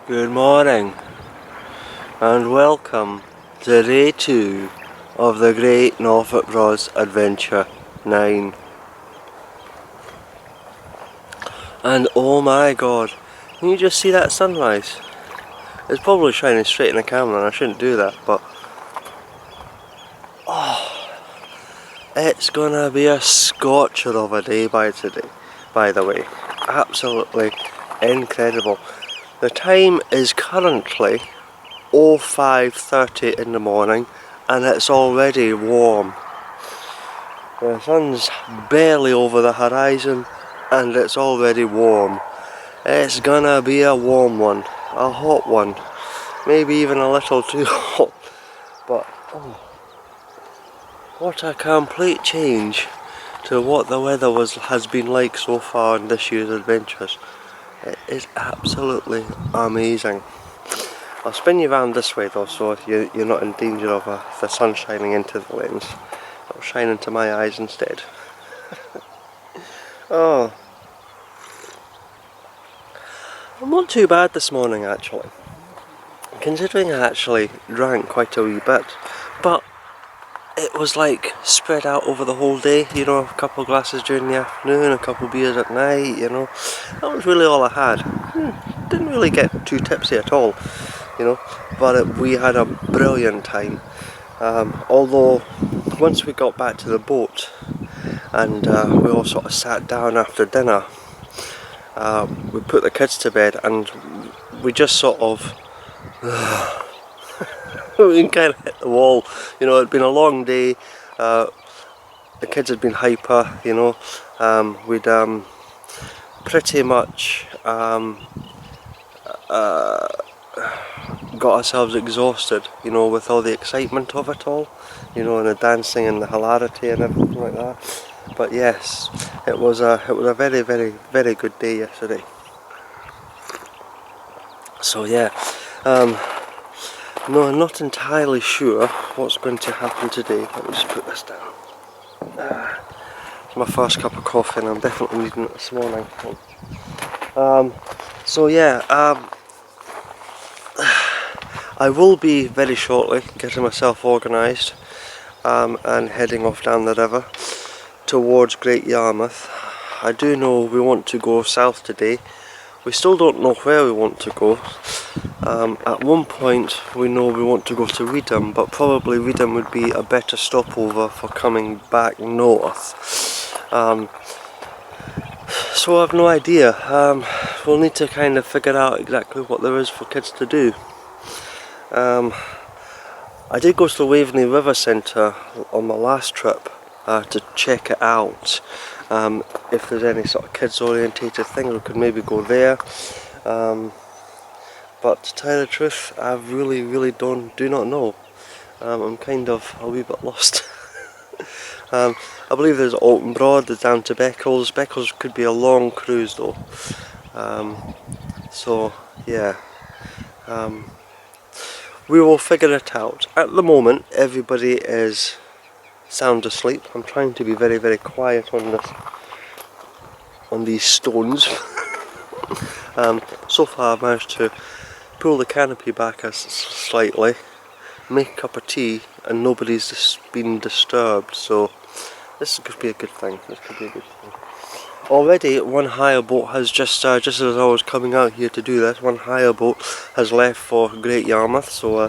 Good morning and welcome to day 2 of the Great Norfolk Broads Adventure 9. And oh my god, can you just see that sunrise? It's probably shining straight in the camera and I shouldn't do that, but it's gonna be a scorcher of a day by the way. Absolutely incredible. The time is currently 05:30 in the morning and it's already warm. The sun's barely over the horizon and it's already warm. It's gonna be a warm one, a hot one, maybe even a little too hot, but what a complete change to what the weather has been like so far in this year's adventures. It is absolutely amazing. I'll spin you around this way though, so you're not in danger of the sun shining into the lens. It'll shine into my eyes instead. Oh, I'm not too bad this morning actually, considering I actually drank quite a wee bit, but it was like spread out over the whole day, you know, a couple of glasses during the afternoon, a couple of beers at night, you know. That was really all I had. Didn't really get too tipsy at all, you know, but we had a brilliant time. Although once we got back to the boat and we all sort of sat down after dinner, we put the kids to bed and we just sort of we kind of hit the wall, you know. It'd been a long day, the kids had been hyper, you know. We'd pretty much got ourselves exhausted, you know, with all the excitement of it all, you know, and the dancing and the hilarity and everything like that. But yes, it was a very, very, very good day yesterday. So yeah, no, I'm not entirely sure what's going to happen today. Let me just put this down. It's my first cup of coffee and I'm definitely needing it this morning. So yeah, I will be very shortly getting myself organised and heading off down the river towards Great Yarmouth. I do know we want to go south today. We still don't know where we want to go. At one point we know we want to go to Reedham, but probably Reedham would be a better stopover for coming back north. So I've no idea. We'll need to kind of figure out exactly what there is for kids to do. I did go to the Waveney River Centre on my last trip to check it out. If there's any sort of kids orientated thing, we could maybe go there. But to tell the truth, I really do not know. I'm kind of a wee bit lost. I believe there's Alton Broad, there's down to Beccles. Beccles could be a long cruise though. So yeah, we will figure it out. At the moment, everybody is sound asleep. I'm trying to be very, very quiet on these stones. So far I've managed to pull the canopy back slightly, make a cup of tea, and nobody's been disturbed, so this could be a good thing. Already one hire boat has just as I was coming out here to do this, one hire boat has left for Great Yarmouth, so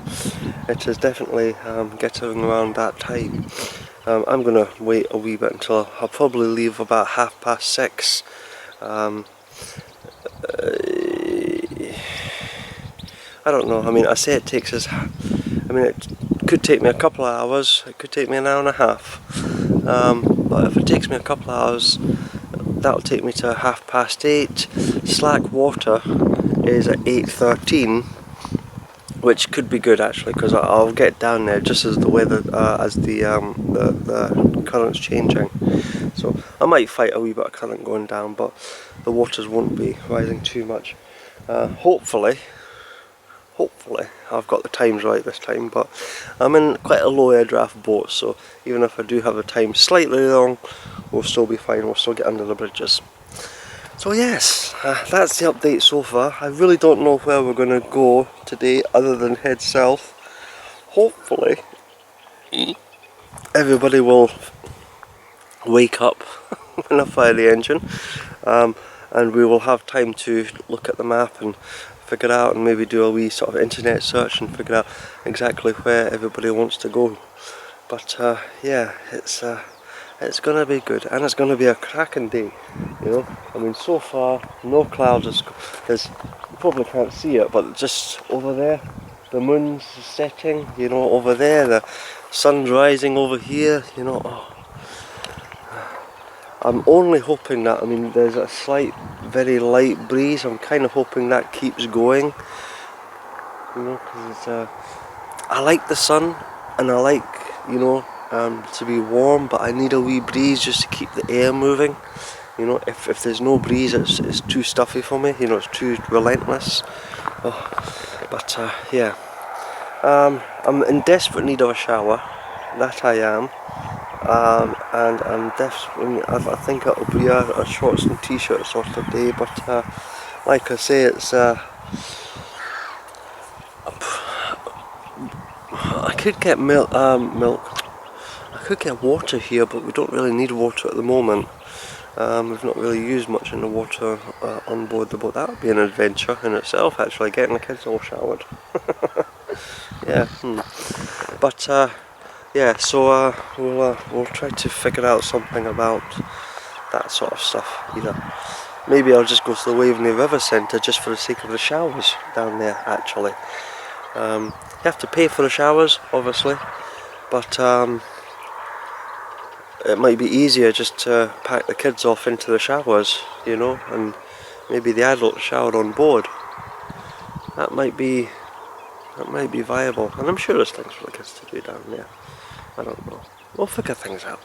it is definitely getting around that time. I'm going to wait a wee bit until I'll probably leave about 6:30. I don't know, I mean, I say it takes us, I mean, it could take me a couple of hours, it could take me an hour and a half, but if it takes me a couple of hours, that'll take me to 8:30. Slack water is at 8:13, which could be good actually, because I'll get down there just as the weather, as the current's changing. So I might fight a wee bit of current going down, but the waters won't be rising too much. Hopefully I've got the times right this time, but I'm in quite a low air draft boat, so even if I do have the time slightly wrong, we'll still be fine, we'll still get under the bridges. So yes, that's the update so far. I really don't know where we're going to go today other than head south. Hopefully everybody will wake up when I fire the engine, and we will have time to look at the map and figure out, and maybe do a wee sort of internet search and figure out exactly where everybody wants to go. But yeah, it's gonna be good, and it's gonna be a cracking day. You know, I mean, so far no clouds. There's, you probably can't see it, but just over there, the moon's setting. You know, over there, the sun's rising over here. You know, oh. I'm only hoping that, I mean, there's a slight, very light breeze. I'm kind of hoping that keeps going. You know, because it's I like the sun, and I like, you know, to be warm, but I need a wee breeze just to keep the air moving. You know, if there's no breeze, it's too stuffy for me. You know, it's too relentless. Oh, but yeah, I'm in desperate need of a shower. That I am. And I'm definitely, I think it'll be a shorts and t-shirt sort of day. But like I say, it's I could get milk. I could get water here, but we don't really need water at the moment. We've not really used much in the water on board the boat. That would be an adventure in itself, actually, getting the kids all showered. Yeah. But yeah, so we'll try to figure out something about that sort of stuff. Either maybe I'll just go to the Waveney River Centre just for the sake of the showers down there. Actually, you have to pay for the showers, obviously, but it might be easier just to pack the kids off into the showers, you know, and maybe the adults shower on board. That might be viable, and I'm sure there's things for the kids to do down there. I don't know. We'll figure things out.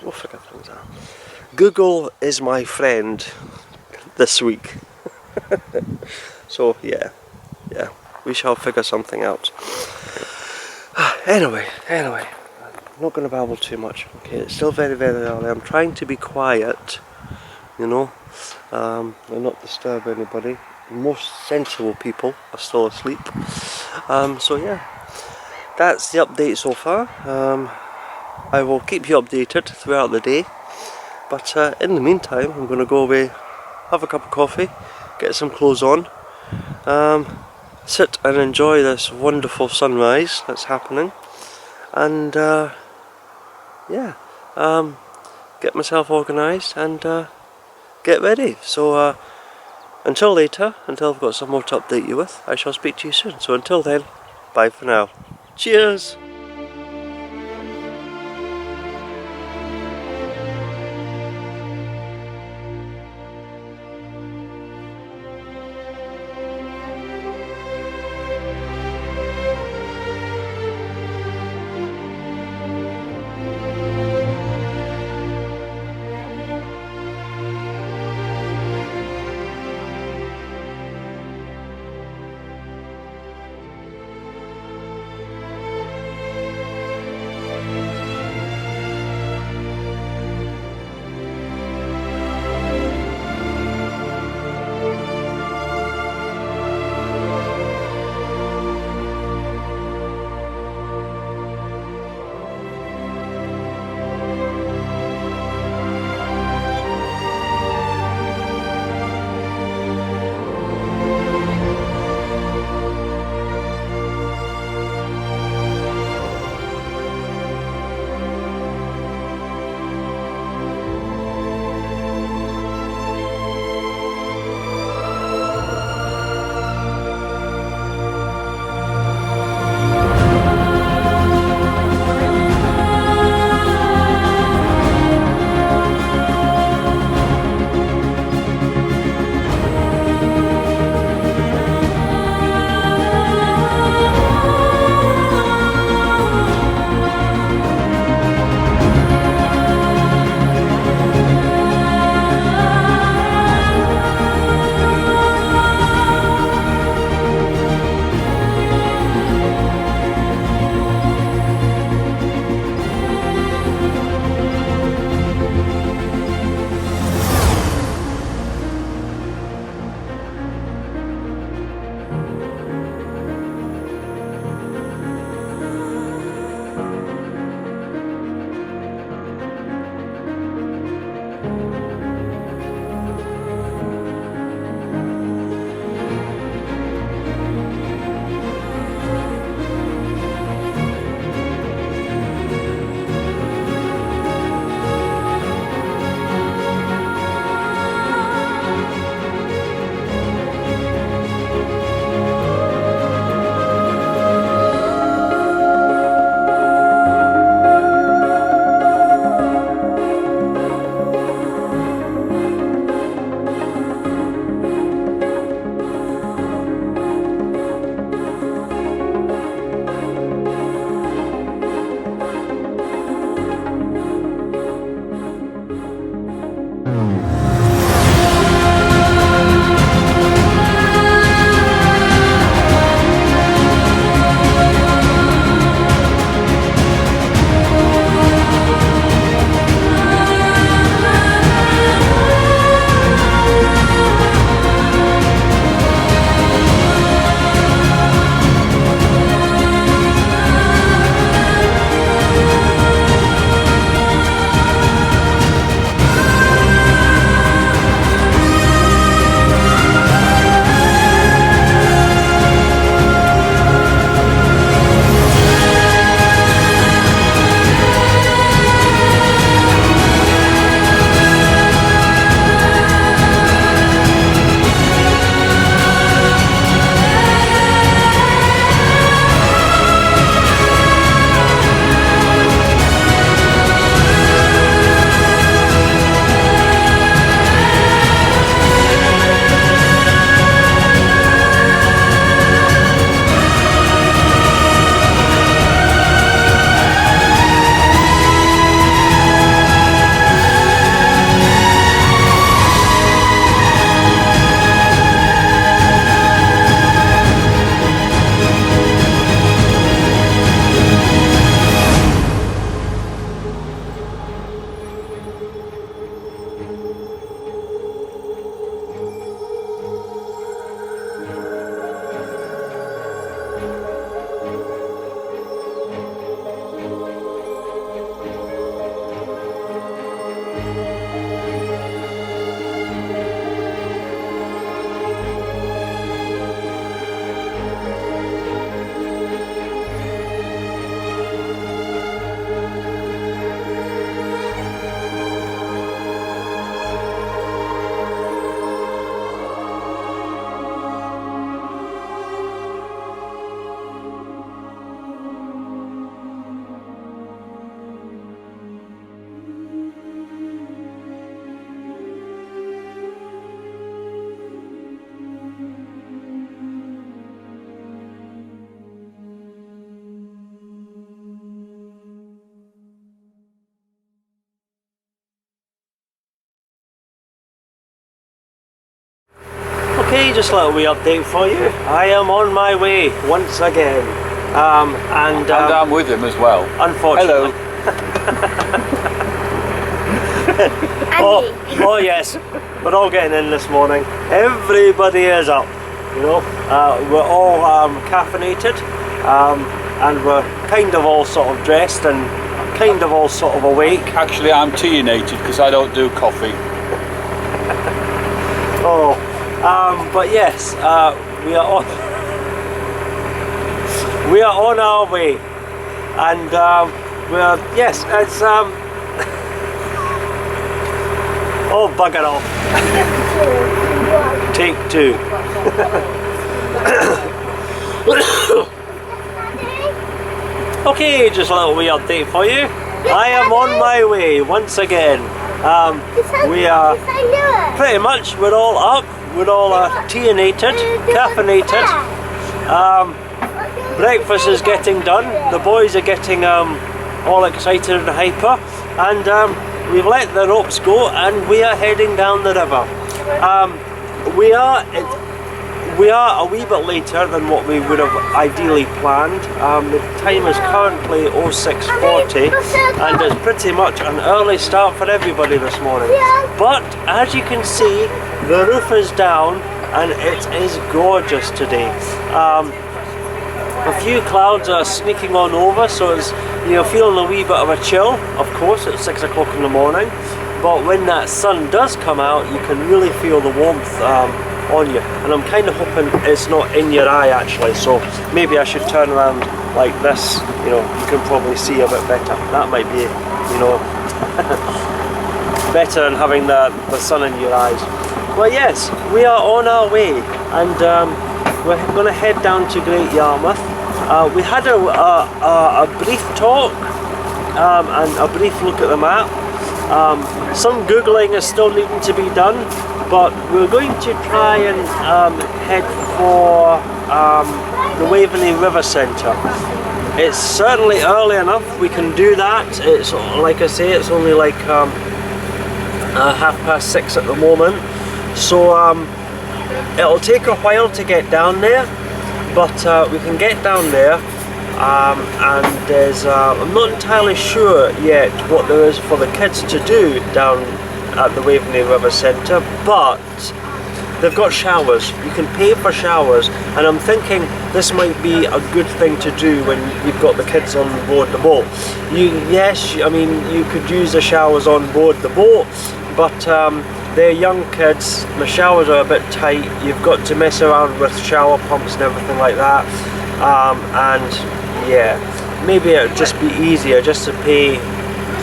Google is my friend this week. So yeah, we shall figure something out. Anyway, I'm not going to babble too much. Okay, it's still very, very early. I'm trying to be quiet, you know, and not disturb anybody. Most sensible people are still asleep. So yeah, that's the update so far. I will keep you updated throughout the day, but in the meantime, I'm going to go away, have a cup of coffee, get some clothes on, sit and enjoy this wonderful sunrise that's happening, and yeah, get myself organised and get ready. So until later, until I've got some more to update you with, I shall speak to you soon. So until then, bye for now. Cheers! Okay, just a little wee update for you. I am on my way once again. And I'm with him as well. Unfortunately. Hello. Oh yes, we're all getting in this morning. Everybody is up, you know. We're all caffeinated, and we're kind of all sort of dressed and kind of all sort of awake. Actually, I'm tea-nated because I don't do coffee. Oh, but yes, we are on our way, and yes, it's oh, bugger off. Take two. Okay, just a little wee update for you. I am on my way once again. We are pretty much, we're all up, we're all tea-nated, caffeinated. Breakfast is getting done, the boys are getting all excited and hyper, and we've let the ropes go and we are heading down the river. We are a wee bit later than what we would have ideally planned. The time is currently 06:40 and it's pretty much an early start for everybody this morning. But as you can see, the roof is down and it is gorgeous today. A few clouds are sneaking on over, so it's, you're feeling a wee bit of a chill, of course, at 6 o'clock in the morning. But when that sun does come out, you can really feel the warmth on you, and I'm kind of hoping it's not in your eye actually, so maybe I should turn around like this, you know, you can probably see a bit better. That might be, you know, better than having the sun in your eyes. Well yes, we are on our way, and we're going to head down to Great Yarmouth. We had a brief talk and a brief look at the map. Some googling is still needing to be done, but we're going to try and head for the Waveney River Centre. It's certainly early enough, we can do that. It's like I say, it's only like 6:30 at the moment, so it'll take a while to get down there, but we can get down there. And there's I'm not entirely sure yet what there is for the kids to do down at the Waveney River Centre, but they've got showers. You can pay for showers, and I'm thinking this might be a good thing to do when you've got the kids on board the boat. Yes, I mean, you could use the showers on board the boat, but they're young kids, the showers are a bit tight, you've got to mess around with shower pumps and everything like that, and yeah, maybe it would just be easier just to pay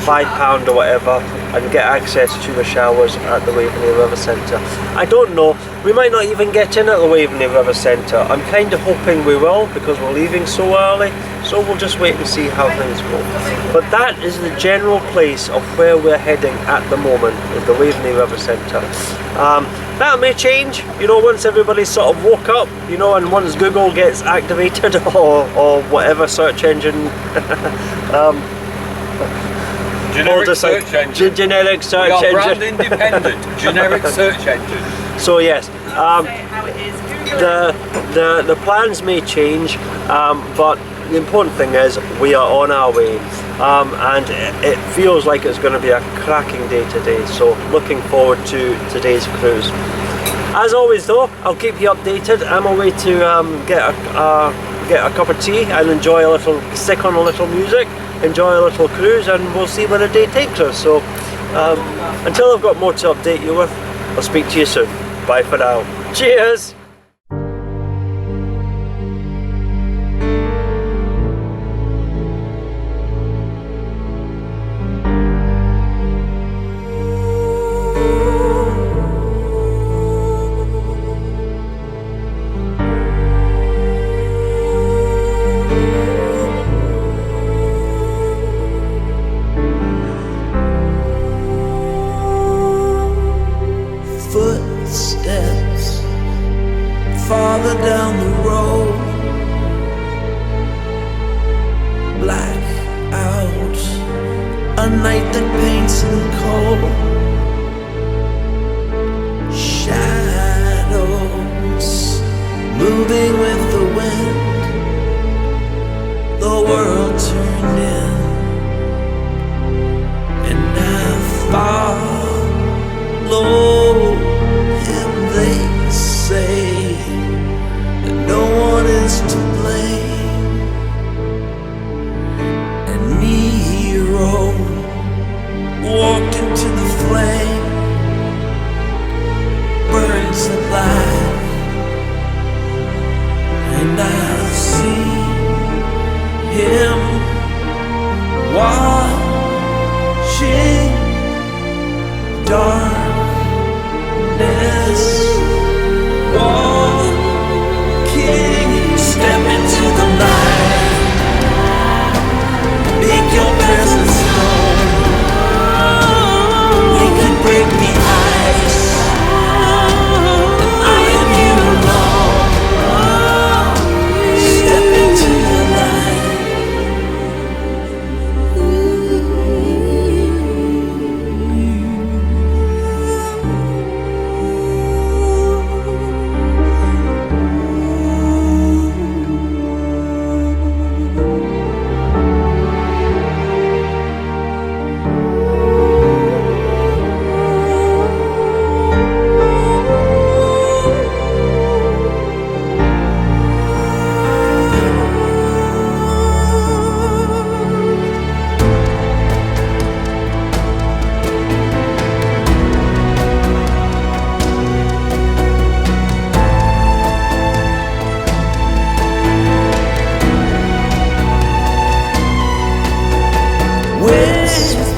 £5 or whatever and get access to the showers at the Waveney River Centre. I don't know, we might not even get in at the Waveney River Centre. I'm kind of hoping we will, because we're leaving so early, so we'll just wait and see how things go. But that is the general place of where we're heading at the moment, is the Waveney River Centre. That may change, you know, once everybody sort of woke up, you know, and once Google gets activated or whatever search engine generic search engine. Generic search we are engine. brand independent. Generic search engine. So yes, the plans may change, but the important thing is we are on our way, and it feels like it's going to be a cracking day today, so looking forward to today's cruise. As always though, I'll keep you updated. I'm away to get a cup of tea and enjoy a little, stick on a little music, enjoy a little cruise, and we'll see where the day takes us. So until I've got more to update you with, I'll speak to you soon. Bye for now. Cheers! Footsteps farther down the road, black out, a night that paints in cold shadows moving with the wind. The world turned in, and I follow him. They say that no one is to blame, and Nero walked into the flame, burns alive, and I see him watching darkness, walking. Step into the light, make your presence known. We can break the ice, I am you alone. Step into the light.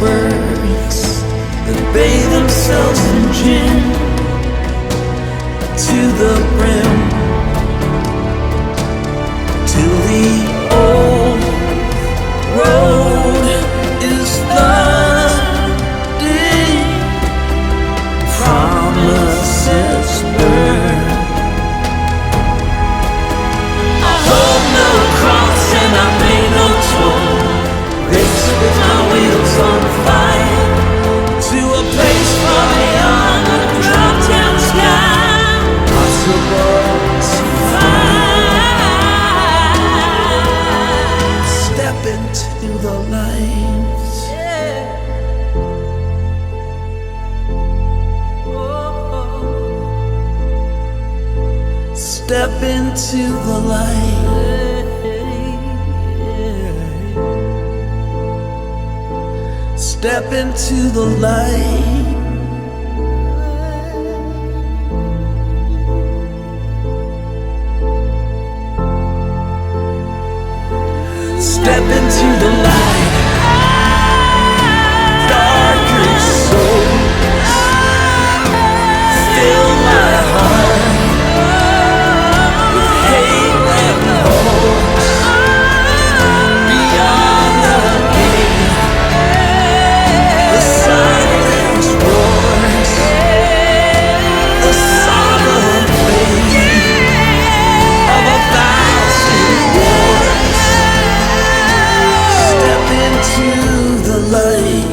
Whispers that bathe themselves in gin to the brim, till the old road is flooded. Promises burn. I hold no cross and I made no toll. Race with my wheels on fire to a place far beyond the drop-down sky. Possible to find. Step into the light. Step into the light. Step into the light. Step into the light. Darker souls fill my heart with hate and hope. Beyond the gate, the silence roars, the solemn fate of 1,000 wars. Step into the light.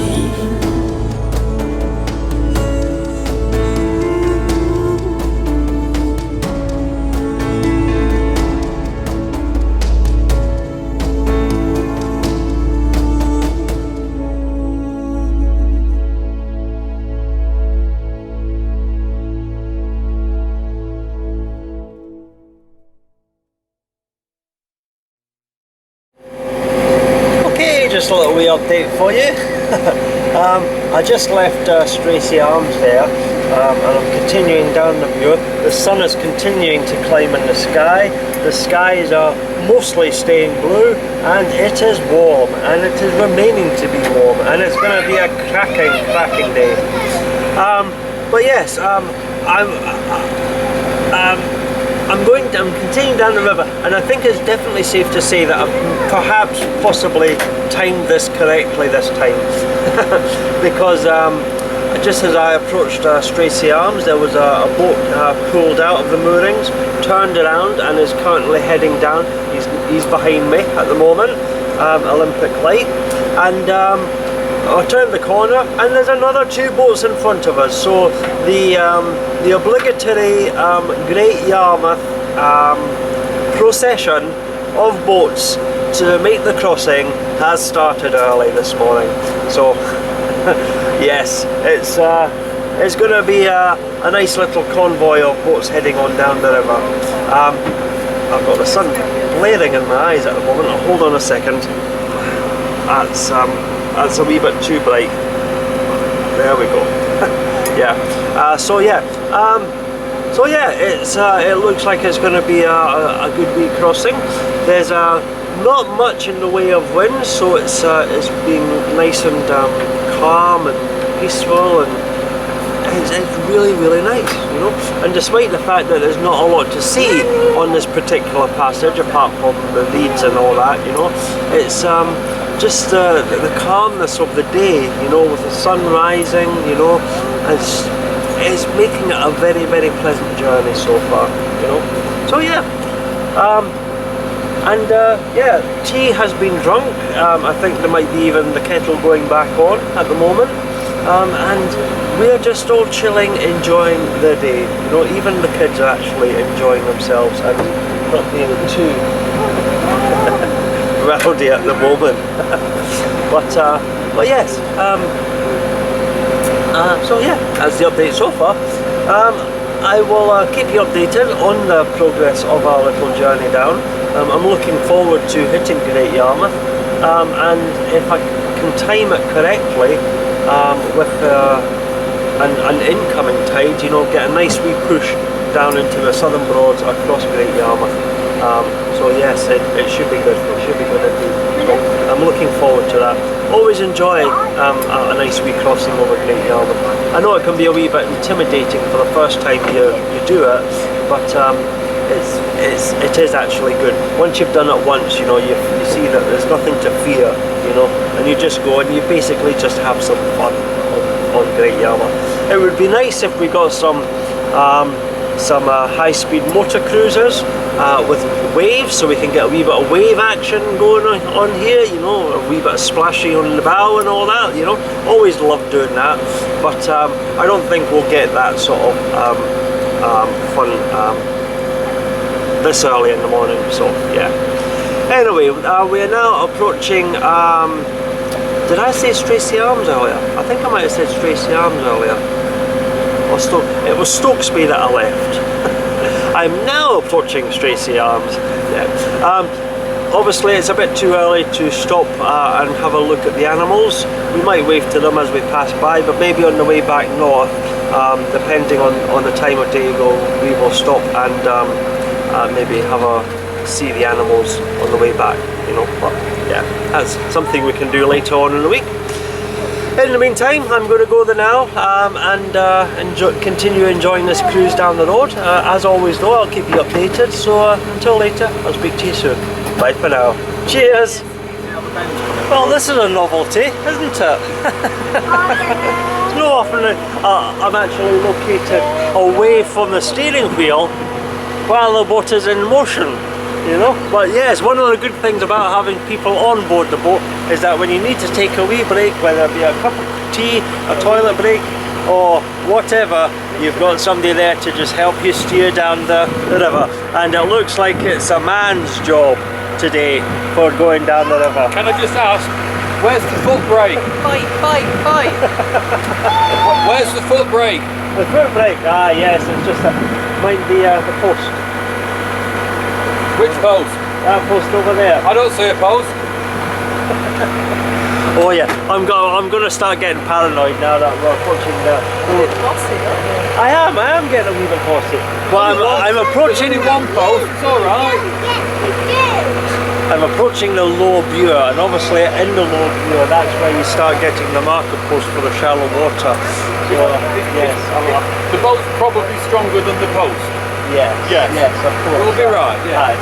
Okay, just a little wee update for you. I just left Stracy Arms there, and I'm continuing down the view. The sun is continuing to climb in the sky. The skies are mostly staying blue, and it is warm, and it is remaining to be warm, and it's going to be a cracking day. But yes, I'm continuing down the river, and I think it's definitely safe to say that I've possibly timed this correctly this time. Because just as I approached Stracy Arms, there was a boat pulled out of the moorings, turned around, and is currently heading down. He's behind me at the moment, Olympic Light, and I turned the corner and there's another 2 boats in front of us. So the obligatory Great Yarmouth procession of boats to make the crossing has started early this morning. So yes, it's going to be a nice little convoy of boats heading on down the river. I've got the sun blaring in my eyes at the moment. Hold on a second. That's a wee bit too bright. There we go. Yeah. So yeah, it looks like it's going to be a good wee crossing. There's not much in the way of wind, so it's been nice and calm and peaceful, and it's really, really nice, you know. And despite the fact that there's not a lot to see on this particular passage, apart from the reeds and all that, you know, it's just the calmness of the day, you know, with the sun rising, you know, it's making it a very, very pleasant journey so far, you know. So yeah, yeah, tea has been drunk. I think there might be even the kettle going back on at the moment, and we're just all chilling, enjoying the day, you know. Even the kids are actually enjoying themselves and not being too rowdy at the moment. But yes, so yeah, that's the update so far. I will keep you updated on the progress of our little journey down. I'm looking forward to hitting Great Yarmouth, and if I can time it correctly, with an incoming tide, you know, get a nice wee push down into the Southern Broads across Great Yarmouth. So yes, it should be good. It should be good indeed. So I'm looking forward to that. Always enjoy a nice wee crossing over Great Yarmouth. I know it can be a wee bit intimidating for the first time you do it, but it is actually good. Once you've done it once, you know, you see that there's nothing to fear, you know, and you just go and you basically just have some fun on Great Yarmouth. It would be nice if we got some high-speed motor cruisers with waves, so we can get a wee bit of wave action going on here, you know, a wee bit of splashing on the bow and all that, you know. Always love doing that, but I don't think we'll get that sort of fun this early in the morning, so yeah. Anyway, we are now approaching, did I say Stracy Arms earlier? I think I might have said Stracy Arms earlier. It was Stokesby that I left. I'm now approaching Stracy Arms. Yeah. Obviously it's a bit too early to stop and have a look at the animals. We might wave to them as we pass by, but maybe on the way back north, depending on the time of day, we will stop and maybe see the animals on the way back, you know. But yeah, that's something we can do later on in the week. In the meantime, I'm going to go there now and continue enjoying this cruise down the road. As always though, I'll keep you updated, so until later, I'll speak to you soon. Bye for now. Cheers! Well, this is a novelty, isn't it? It's not often I'm actually located away from the steering wheel while the boat is in motion, you know. But yes, one of the good things about having people on board the boat is that when you need to take a wee break, whether it be a cup of tea, a toilet break, or whatever, you've got somebody there to just help you steer down the river. And it looks like it's a man's job today for going down the river. Can I just ask, where's the foot brake? Fight. Where's the foot brake? The foot brake? Ah yes, it's just might be the post. Which post? That post over there. I don't see a post. Oh yeah, I'm going to start getting paranoid now that we're approaching the... I am getting a wee bit bossy. But I'm approaching... There's only one post, it's alright. I'm approaching the low Bure, and obviously in the low Bure, that's where you start getting the marker post for the shallow water. So, yes. The boat's probably stronger than the post. Yes, of course. We'll be right, yeah.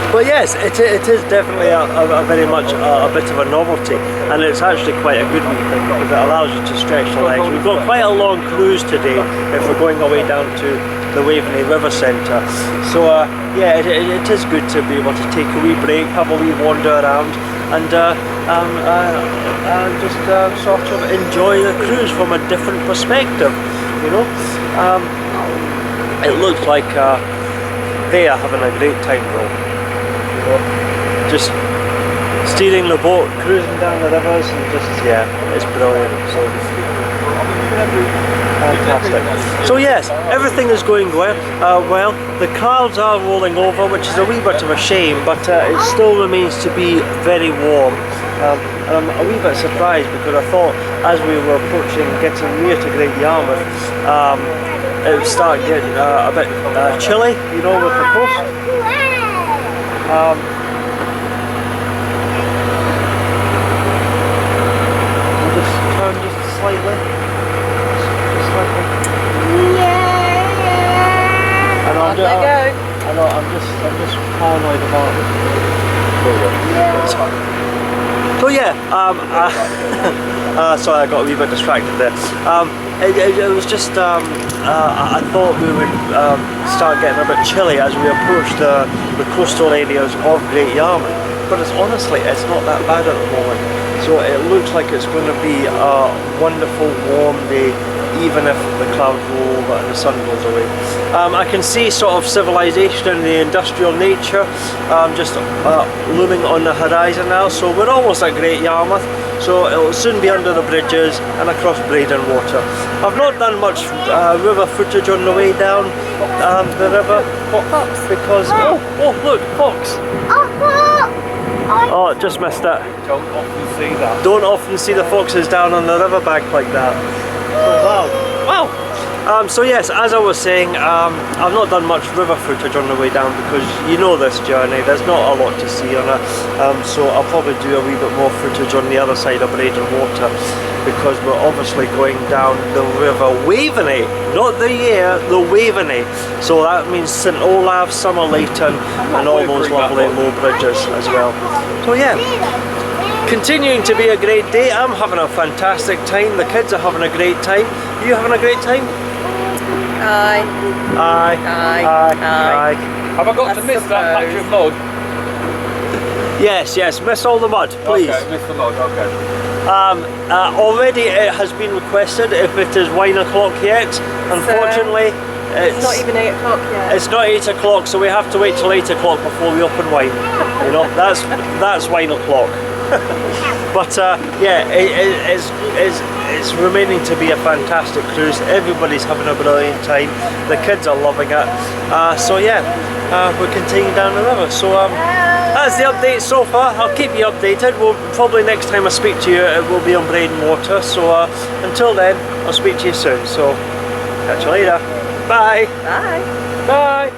But yes, it is definitely a very much a bit of a novelty, and it's actually quite a good wee thing because it allows you to stretch the legs. We've got quite a long cruise today if we're going away down to the Waveney River Centre. So yeah, it is good to be able to take a wee break, have a wee wander around, and just sort of enjoy the cruise from a different perspective, you know. It looks like they are having a great time though. You know, just steering the boat, cruising down the rivers, and just, yeah, it's brilliant. So fantastic. So yes, everything is going well. Well, the clouds are rolling over, which is a wee bit of a shame, but it still remains to be very warm. And I'm a wee bit surprised because I thought as we were approaching, getting near to Great Yarmouth, it would start getting a bit chilly, you know, with the coast. We'll just turn just slightly. And I'm just paranoid about it. So yeah, sorry, I got a wee bit distracted there. It was just, I thought we would start getting a bit chilly as we approached the coastal areas of Great Yarmouth, but it's not that bad at the moment. So it looks like it's going to be a wonderful warm day, even if the clouds roll over and the sun goes away. I can see sort of civilization and the industrial nature just looming on the horizon now. So we're almost at Great Yarmouth, so it'll soon be under the bridges and across Breydon Water. I've not done much river footage on the way down the river because oh look, fox. Oh, just missed it. Don't often see that. Don't often see the foxes down on the riverbank like that. Oh, wow. So yes, as I was saying, I've not done much river footage on the way down because you know this journey, there's not a lot to see on it. So I'll probably do a wee bit more footage on the other side of Breydon Water because we're obviously going down the River Waveney, not the Yare, the Waveney. So that means St Olaf, Somerleyton and all those lovely low bridges as well. So yeah. Continuing to be a great day. I'm having a fantastic time. The kids are having a great time. You having a great time? Aye. Aye. Aye. Aye. Aye. Have I got to miss that patch of mud? Yes, miss all the mud, please. Okay, miss the mud, okay. Already it has been requested if it is wine o'clock yet. Unfortunately, It's not even 8 o'clock yet. It's not 8 o'clock, so we have to wait till 8 o'clock before we open wine. You know, that's wine o'clock. But yeah, it's remaining to be a fantastic cruise. Everybody's having a brilliant time. The kids are loving it. So yeah, we're continuing down the river. So that's the update so far. I'll keep you updated. We'll probably next time I speak to you, it will be on Breydon Water. So until then, I'll speak to you soon. So catch you later. Bye. Bye. Bye.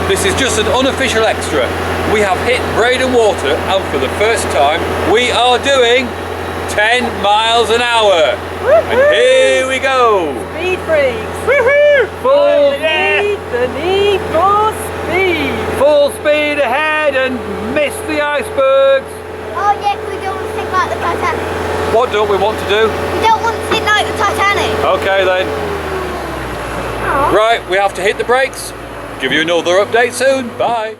This is just an unofficial extra. We have hit Breydon Water, and for the first time, we are doing 10 miles an hour. And here we go. Speed freaks. Woohoo! Full, The need for speed. full speed ahead and miss the icebergs. Oh yeah, 'cause we don't want to sink like the Titanic. What don't we want to do? We don't want to sink like the Titanic. Okay then. Right, we have to hit the brakes. Give you another update soon. Bye.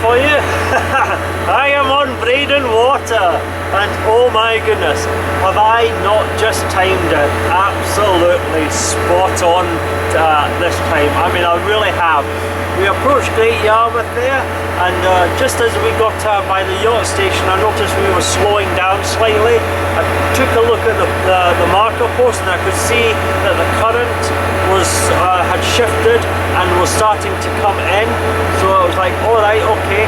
For you. I am on Breydon Water, and oh my goodness, have I not just timed it absolutely spot on this time. I mean, I really have. We approached Great Yarmouth there, and just as we got by the yacht station, I noticed we were slowing down slightly. I took a look at the marker post, and I could see that the current was had shifted and was starting to come in. So I was like, all right, okay.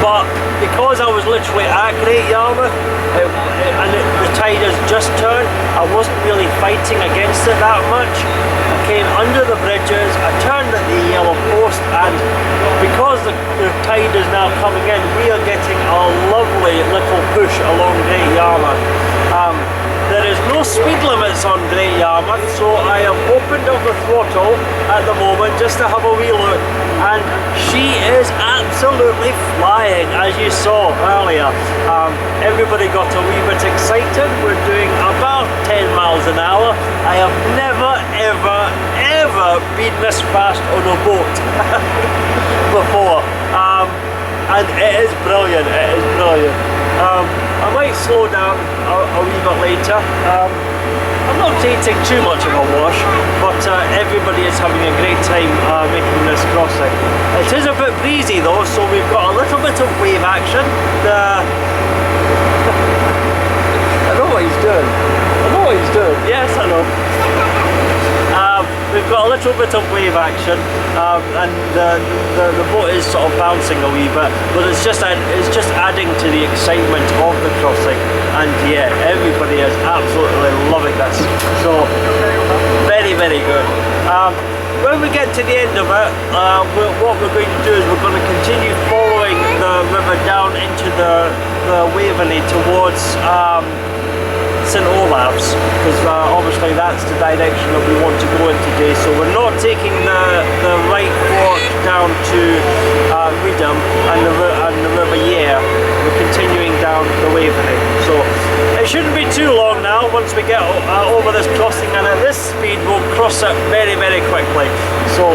But because I was literally at Great Yarmouth and the tide has just turned, I wasn't really fighting against it that much. I came under the bridges, I turned at the yellow post, and because the tide is now coming in, we are getting a lovely little push along Great Yarmouth. There is no speed limits on Great Yarmouth, so I have opened up the throttle at the moment just to have a wee look, and she is absolutely flying, as you saw earlier. Everybody got a wee bit excited. We're doing about 10 miles an hour. I have never, ever been this fast on a boat before, and it is brilliant, it is brilliant. I might slow down a wee bit later. I'm not taking too much of a wash, but everybody is having a great time making this crossing. It is a bit breezy though, so we've got a little bit of wave action. I know what he's doing. I know what he's doing. Yes, I know. We've got a little bit of wave action, and the boat is sort of bouncing a wee bit, but it's just adding to the excitement of the crossing. And yeah, everybody is absolutely loving this. So very, very good. We're when we get to the end of it, what we're going to do is we're going to continue following the river down into the Waveney towards St Olave's, because obviously that's the direction that we want to go in today. So we're not taking the right fork down to Reedham and the River Yare. We're continuing down the Waveney. So it shouldn't be too long now once we get over this crossing, and at this speed we'll cross it very, very quickly. So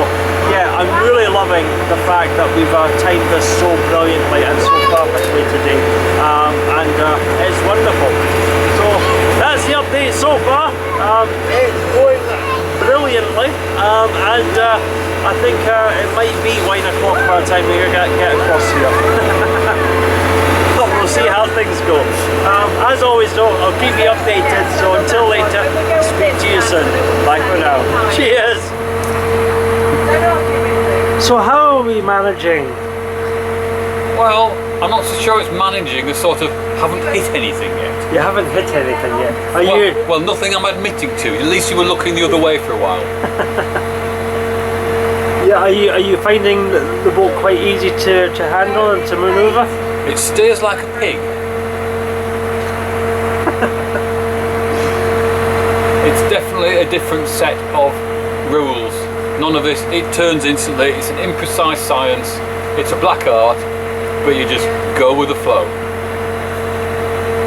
yeah, I'm really loving the fact that we've timed this so brilliantly and so perfectly today, and it's wonderful. So that's the update so far. It's going brilliantly, and I think it might be 9 o'clock by the time we get across here. But we'll see how things go. As always though, I'll keep you updated, so until later, speak to you soon. Bye for now. Cheers! So how are we managing? Well, I'm not so sure it's managing. I sort of haven't hit anything yet. You haven't hit anything yet. Well, nothing I'm admitting to. At least you were looking the other way for a while. Yeah, are you finding the boat quite easy to handle and to manoeuvre? It steers like a pig. It's definitely a different set of rules. None of this, it turns instantly. It's an imprecise science. It's a black art, but you just go with the flow.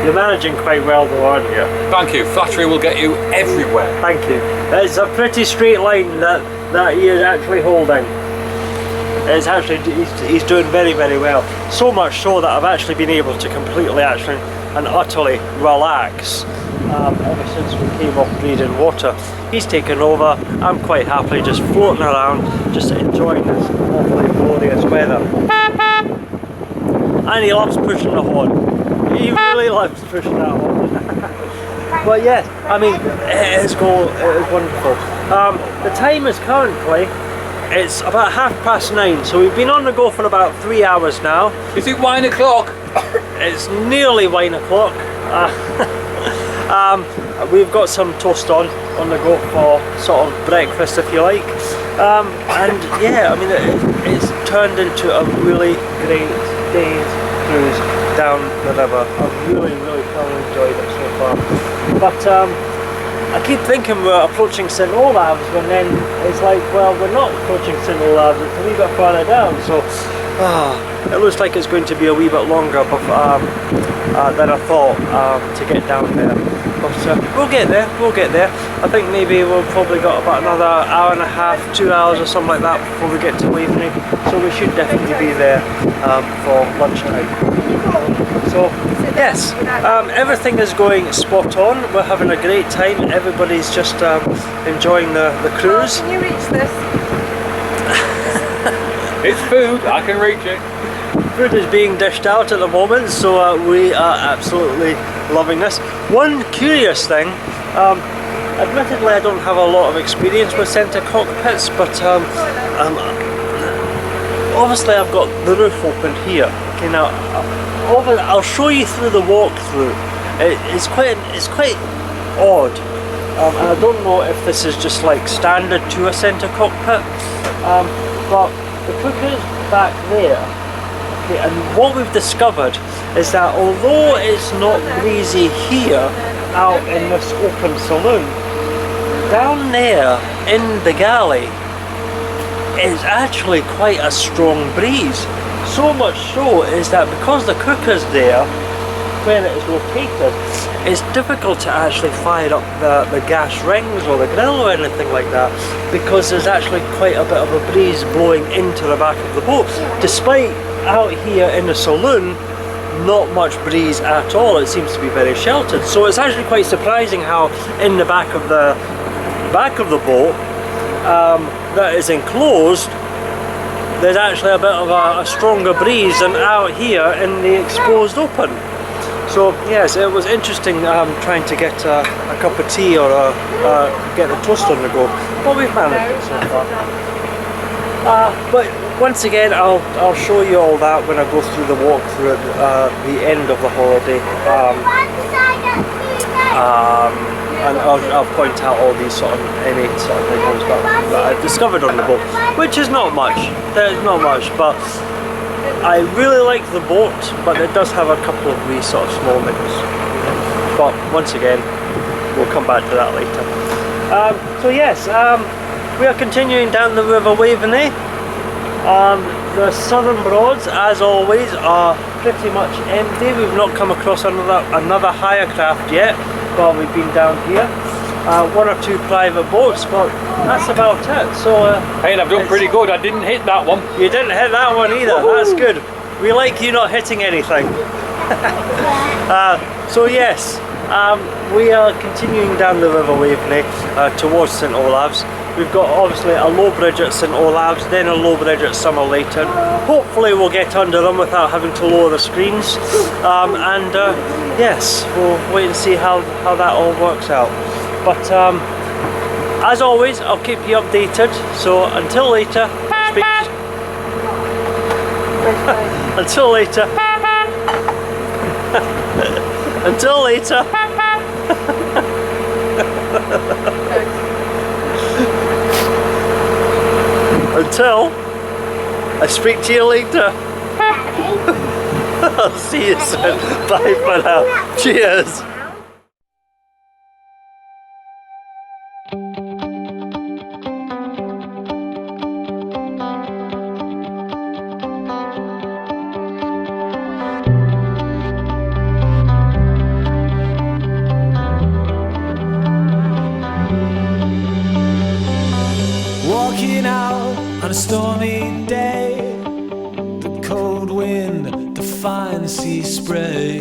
You're managing quite well though, aren't you? Thank you. Flattery will get you everywhere. Thank you. It's a pretty straight line that he is actually holding. It's actually, he's doing very, very well. So much so that I've actually been able to completely and utterly relax ever since we came off Breydon Water. He's taken over. I'm quite happily just floating around, just enjoying this awfully glorious weather. And he loves pushing the horn. He really loves pushing that horn. But yes, I mean, it is wonderful. The time is currently, it's about 9:30, so we've been on the go for about 3 hours now. Is it 9 o'clock? It's nearly 9 o'clock. We've got some toast on the go for sort of breakfast, if you like. And yeah, I mean, it's turned into a really great day's cruise down the river. I've really, really thoroughly enjoyed it so far. But I keep thinking we're approaching St Olave's, when then it's like, well, we're not approaching St Olave's, it's a wee bit further down. So it looks like it's going to be a wee bit longer than I thought to get down there. But we'll get there, I think maybe we've probably got about another hour and a half, 2 hours or something like that before we get to Waveney. So we should definitely be there for lunchtime. So yes, everything is going spot on. We're having a great time. Everybody's just enjoying the cruise. Can you reach this? It's food, I can reach it. Food is being dished out at the moment, so we are absolutely loving this. One curious thing, admittedly I don't have a lot of experience with centre cockpits, but obviously I've got the roof open here. Okay, now I'll show you through the walkthrough. It's quite odd, and I don't know if this is just like standard to a centre cockpit, but the cooker's back there. Okay, and what we've discovered is that although it's not breezy here out in this open saloon, down there in the galley is actually quite a strong breeze. So much so is that because the cooker's there, when it is located, it's difficult to actually fire up the gas rings or the grill or anything like that, because there's actually quite a bit of a breeze blowing into the back of the boat. Despite out here in the saloon, not much breeze at all. It seems to be very sheltered. So it's actually quite surprising how in the back of the boat that is enclosed, there's actually a bit of a stronger breeze than out here in the exposed open. So yes, it was interesting trying to get a cup of tea or get the toast on the go, but we've managed it so far. But once again, I'll show you all that when I go through the walkthrough at the end of the holiday. and I'll point out all these sort of any sort of things that I've discovered on the boat, which is not much. There's not much, but I really like the boat, but it does have a couple of wee sort of small niggles. But once again, we'll come back to that later. So yes, we are continuing down the River Waveney. The southern Broads, as always, are pretty much empty. We've not come across another hire craft yet while we've been down here. One or two private boats, but that's about it. So Hey, I've done pretty good. I didn't hit that one. you didn't hit that one either. That's good. We like you not hitting anything. So yes, we are continuing down the River Waveney towards St Olave's. We've got obviously a low bridge at St Olave's, then a low bridge at Somerleyton. Hopefully we'll get under them without having to lower the screens. Yes, we'll wait and see how that all works out. But as always, I'll keep you updated. So until later, until later. Until later. Until I speak to you later. I'll see you soon. Bye for now. Cheers. Walking out on a stormy day, the cold wind, the fine sea spray.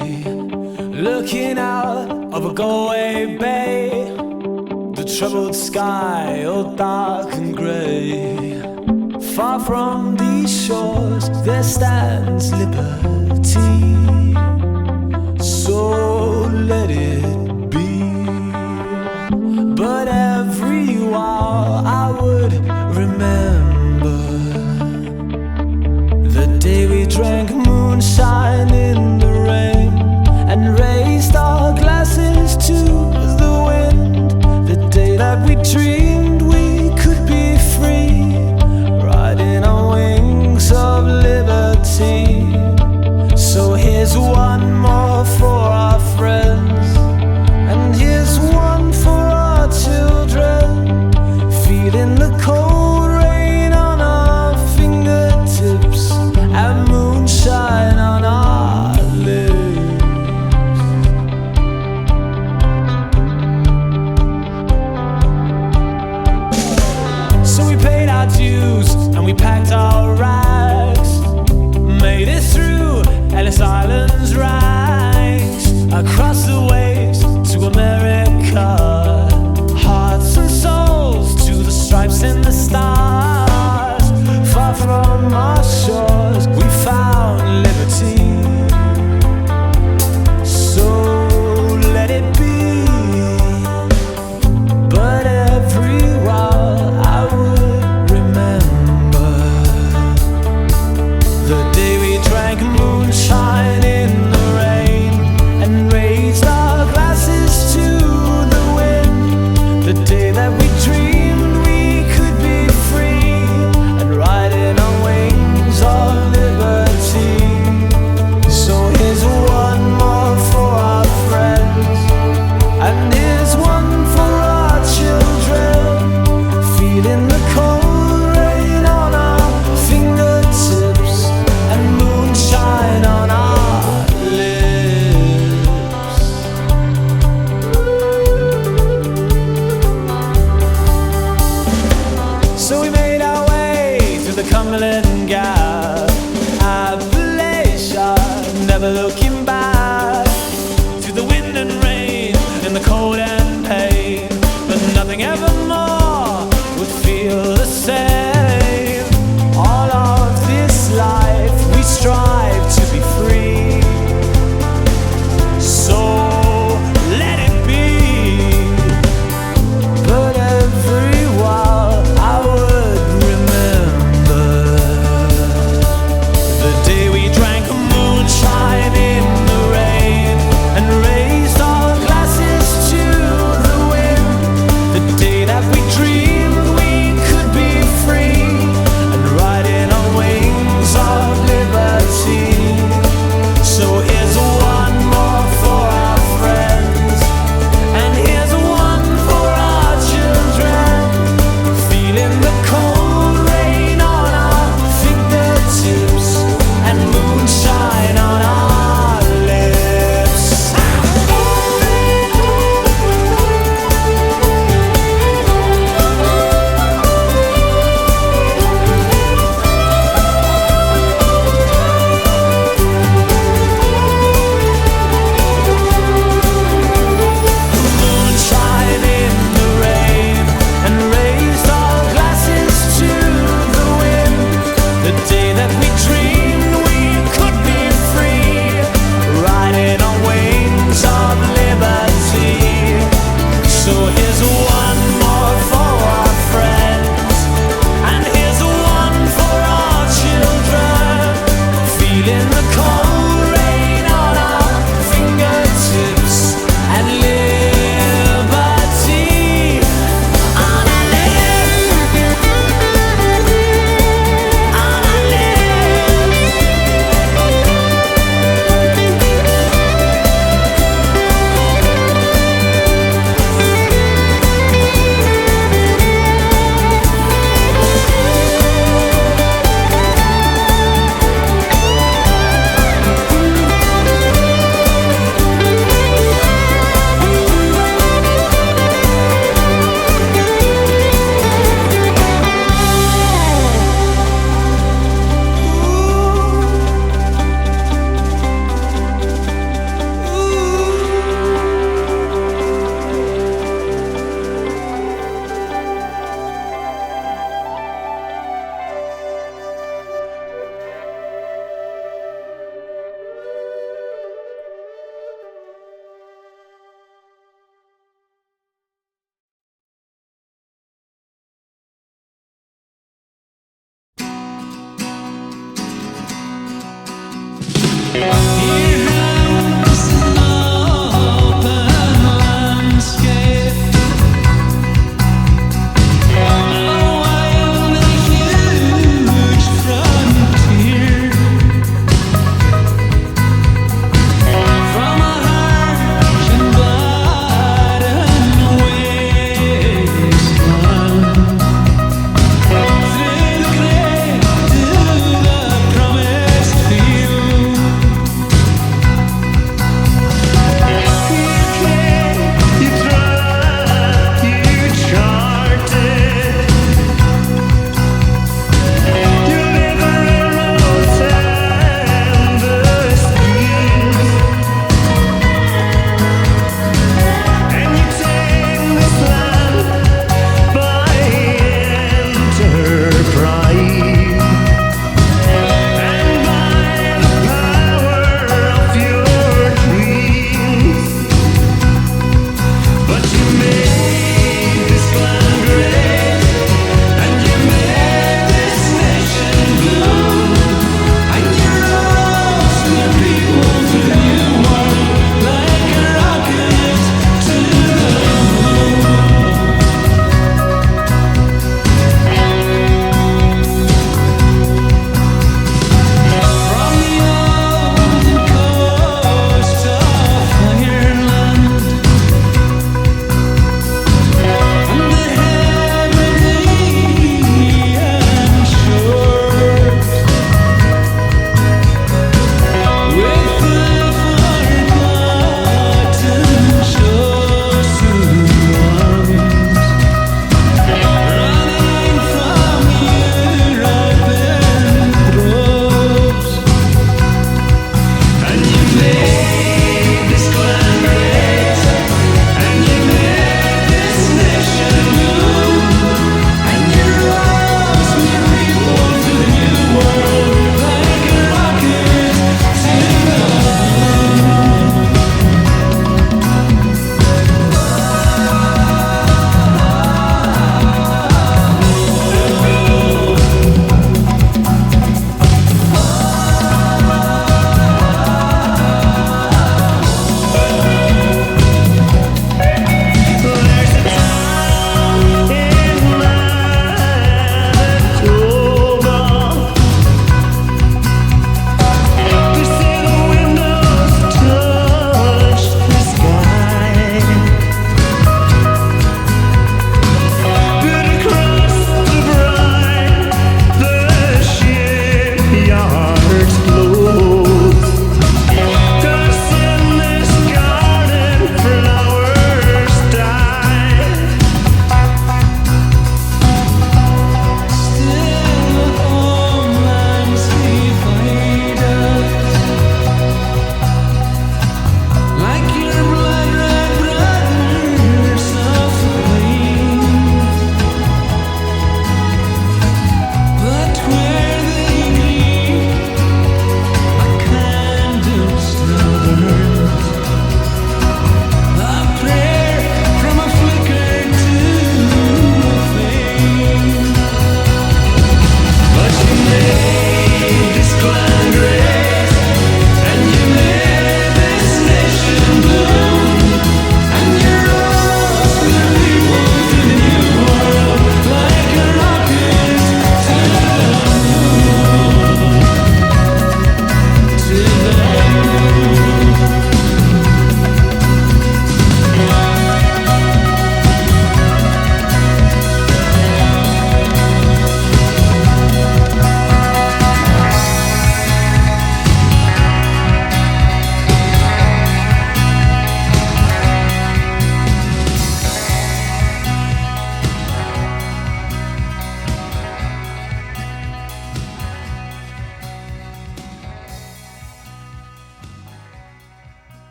Looking out of a Galway bay, the troubled sky all dark and grey. Far from these shores there stands liberty, so let it be. But every while I would remember the day we drank moonshine in the rain and raised our glasses to the wind. The day that we dreamed we could be free, riding on wings of liberty. So here's one more for our friends, and here's one for our children, feeling the cold rain on our fingertips and moonshine on our lips. So we paid our dues and we packed our rags, made it through Ellis Island's ranks, across the waves to America, hearts and souls to the stripes and the stars. Far from our shores we found liberty, so let it be. But every while I would remember the day we drank moonshine in the rain and raised our glasses to the wind. The day that we dreamed we could be free and riding on wings of liberty. So here's one more for our friends, and here's one for our children, feeling the cold rain on our fingertips and moonshine on our lips. So we made our way through the Cumberland Gap, Appalachia, never looking back, through the wind and rain and the cold and pain. But nothing evermore would feel the same. All of this life we strive to be free, so let it be. But every while I would remember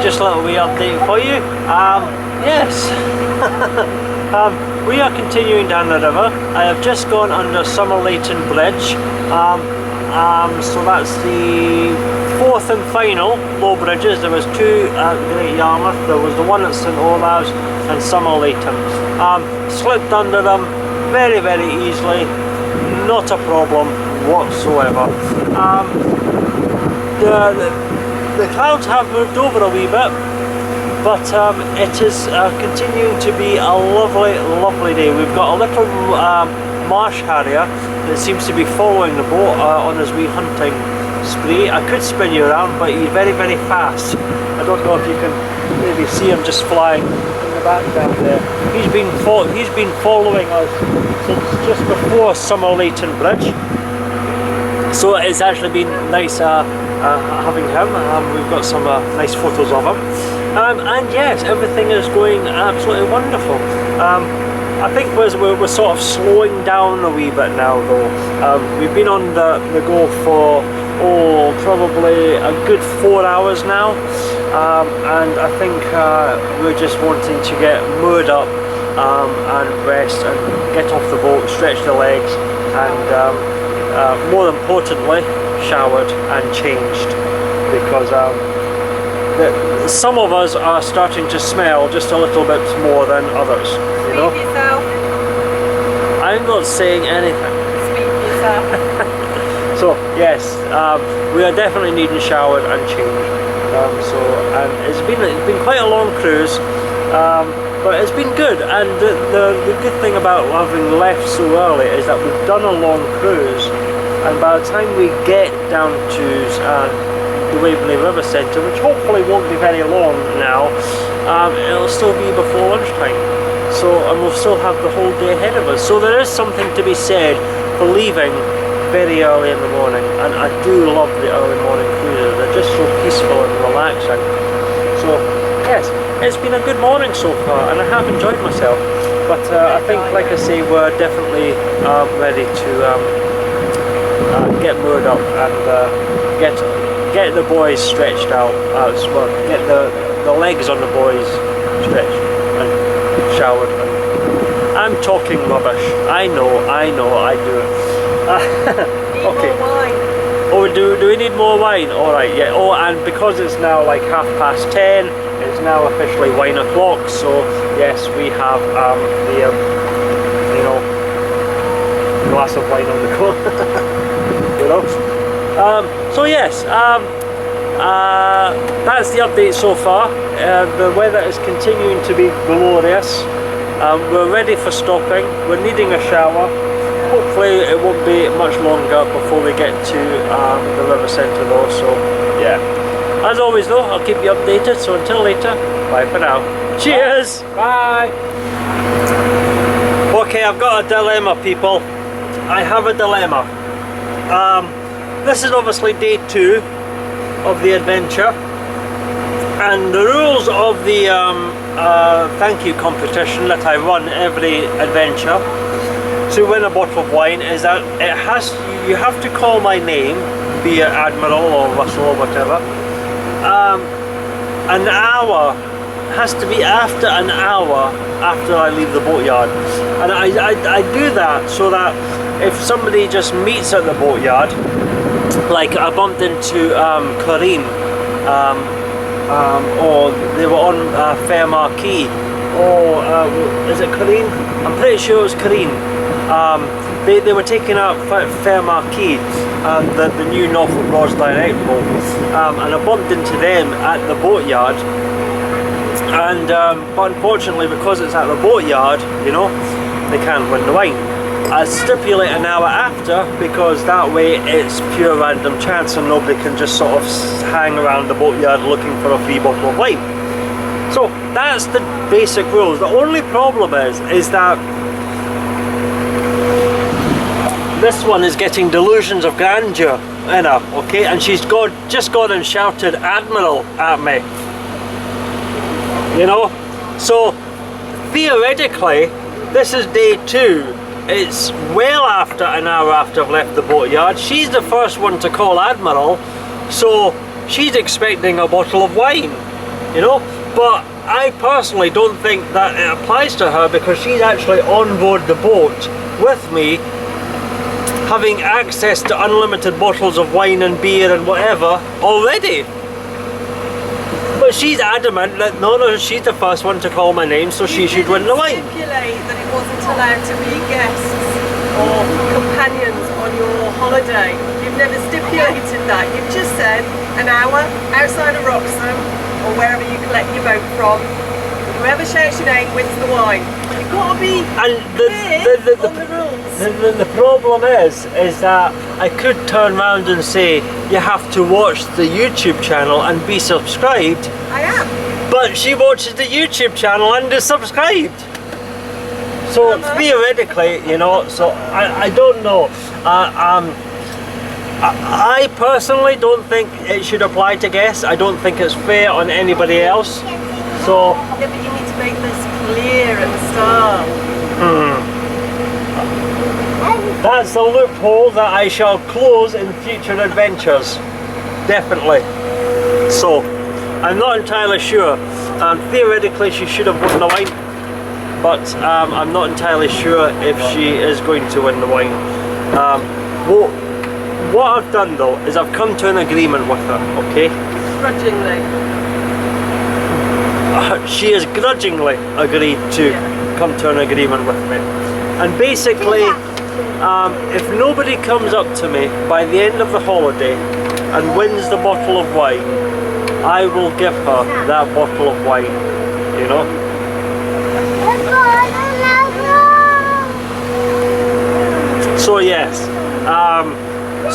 just a little wee update for you. Yes, we are continuing down the river. I have just gone under Summer Leighton Bridge. So that's the fourth and final low bridges. There was two at Great Yarmouth, there was the one at St Olave's and Somerleyton. Slipped under them very, very easily, not a problem whatsoever. The clouds have moved over a wee bit, but it is continuing to be a lovely, lovely day. We've got a little marsh harrier that seems to be following the boat on his wee hunting spree. I could spin you around, but he's very, very fast. I don't know if you can maybe see him just flying in the background there. He's been following us since just before Somerleyton Bridge, so it's actually been nice having him. We've got some nice photos of him, and yes, everything is going absolutely wonderful. I think we're sort of slowing down a wee bit now though. We've been on the go for probably a good 4 hours now, and I think we're just wanting to get moored up and rest and get off the boat, stretch the legs, and more importantly showered and changed, because some of us are starting to smell just a little bit more than others, you know. Speak yourself. I'm not saying anything. Speak yourself. So yes, we are definitely needing showered and changed. And it's been quite a long cruise, but it's been good. And the good thing about having left so early is that we've done a long cruise, and by the time we get down to the Waveney River Centre, which hopefully won't be very long now, it'll still be before lunchtime. And we'll still have the whole day ahead of us. So there is something to be said for leaving very early in the morning, and I do love the early morning cruises. They're just so peaceful and relaxing. So yes, it's been a good morning so far, and I have enjoyed myself. But I think, like I say, we're definitely ready to get moored up and get the boys stretched out. Get the legs on the boys stretched and showered. I'm talking rubbish. I know, I do. Okay. More wine. Oh, do we need more wine? All right, yeah. Oh, and because it's now like 10:30, it's now officially wine o'clock. So yes, we have the glass of wine on the go. You know. So yes, that's the update so far. The weather is continuing to be glorious. We're ready for stopping. We're needing a shower. Hopefully it won't be much longer before we get to the river centre though, so yeah. As always though, I'll keep you updated, so until later, bye for now. Cheers! Bye! Okay, I've got a dilemma, people. I have a dilemma. This is obviously day 2 of the adventure, and the rules of the thank you competition that I run every adventure to win a bottle of wine is that you have to call my name, be it Admiral or Russell or whatever. An hour has to be after an hour after I leave the boatyard, and I do that so that if somebody just meets at the boatyard, like I bumped into Corinne, or they were on Fairmar Quay, or is it Corinne? I'm pretty sure it was Corinne. They were taking up Fairmar Quay, the new Norfolk Rods direct boat, and I bumped into them at the boatyard, and but unfortunately, because it's at the boatyard, you know, they can't win the wine. I stipulate an hour after, because that way it's pure random chance and nobody can just sort of hang around the boatyard looking for a free bottle of wine. So that's the basic rules. The only problem is that this one is getting delusions of grandeur in her, okay, and she's just gone and shouted Admiral at me, you know. So theoretically this is day 2. It's well after an hour after I've left the boatyard. She's the first one to call Admiral, so she's expecting a bottle of wine, you know. But I personally don't think that it applies to her, because she's actually on board the boat with me, having access to unlimited bottles of wine and beer and whatever already. But she's adamant that no, she's the first one to call my name, so she should win the wine. Stipulate that it wasn't allowed to be guests or companions on your holiday. You've never stipulated that. You've just said an hour outside of Wroxham or wherever you collect your boat from. Whoever shouts your name wins the wine. You've got to be clear on the rules. The problem is that I could turn around and say you have to watch the YouTube channel and be subscribed. I am. But she watches the YouTube channel and is subscribed. So theoretically, you know, so I don't know. I personally don't think it should apply to guests. I don't think it's fair on anybody else. So Yeah, but you need to make this clear at the start. that's a loophole that I shall close in future adventures. Definitely. So I'm not entirely sure. Theoretically she should have won the wine, but I'm not entirely sure if she is going to win the wine. What I've done though is I've come to an agreement with her, okay? Grudgingly. She has grudgingly agreed to come to an agreement with me. And basically, if nobody comes up to me by the end of the holiday and wins the bottle of wine, I will give her that bottle of wine, you know? So yes,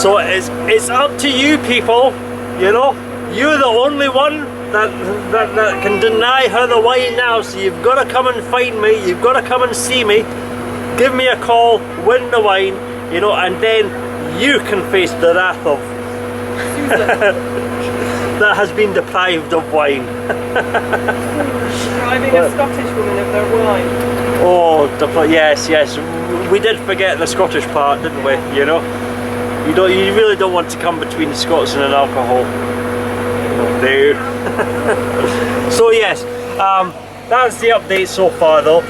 so it's up to you people, you know? You're the only one that can deny her the wine now, so you've got to come and find me, you've got to come and see me, give me a call, win the wine, you know, and then you can face the wrath of that has been deprived of wine. Depriving a Scottish woman of their wine. Oh, yes, we did forget the Scottish part, didn't we, you know? You really don't want to come between Scots and an alcohol. No. So yes, that's the update so far though.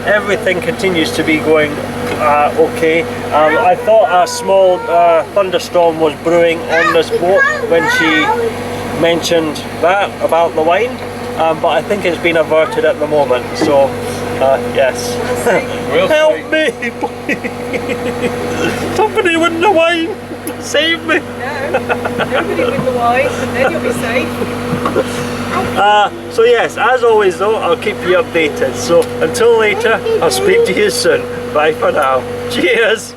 Everything continues to be going okay. I thought a small thunderstorm was brewing on this boat when she mentioned that about the wine, but I think it's been averted at the moment, so yes. Help me, please. Somebody win the wine. Save me. No, nobody win the wine, and then you'll be safe. So yes, as always though, I'll keep you updated. So until later, I'll speak to you soon. Bye for now. Cheers.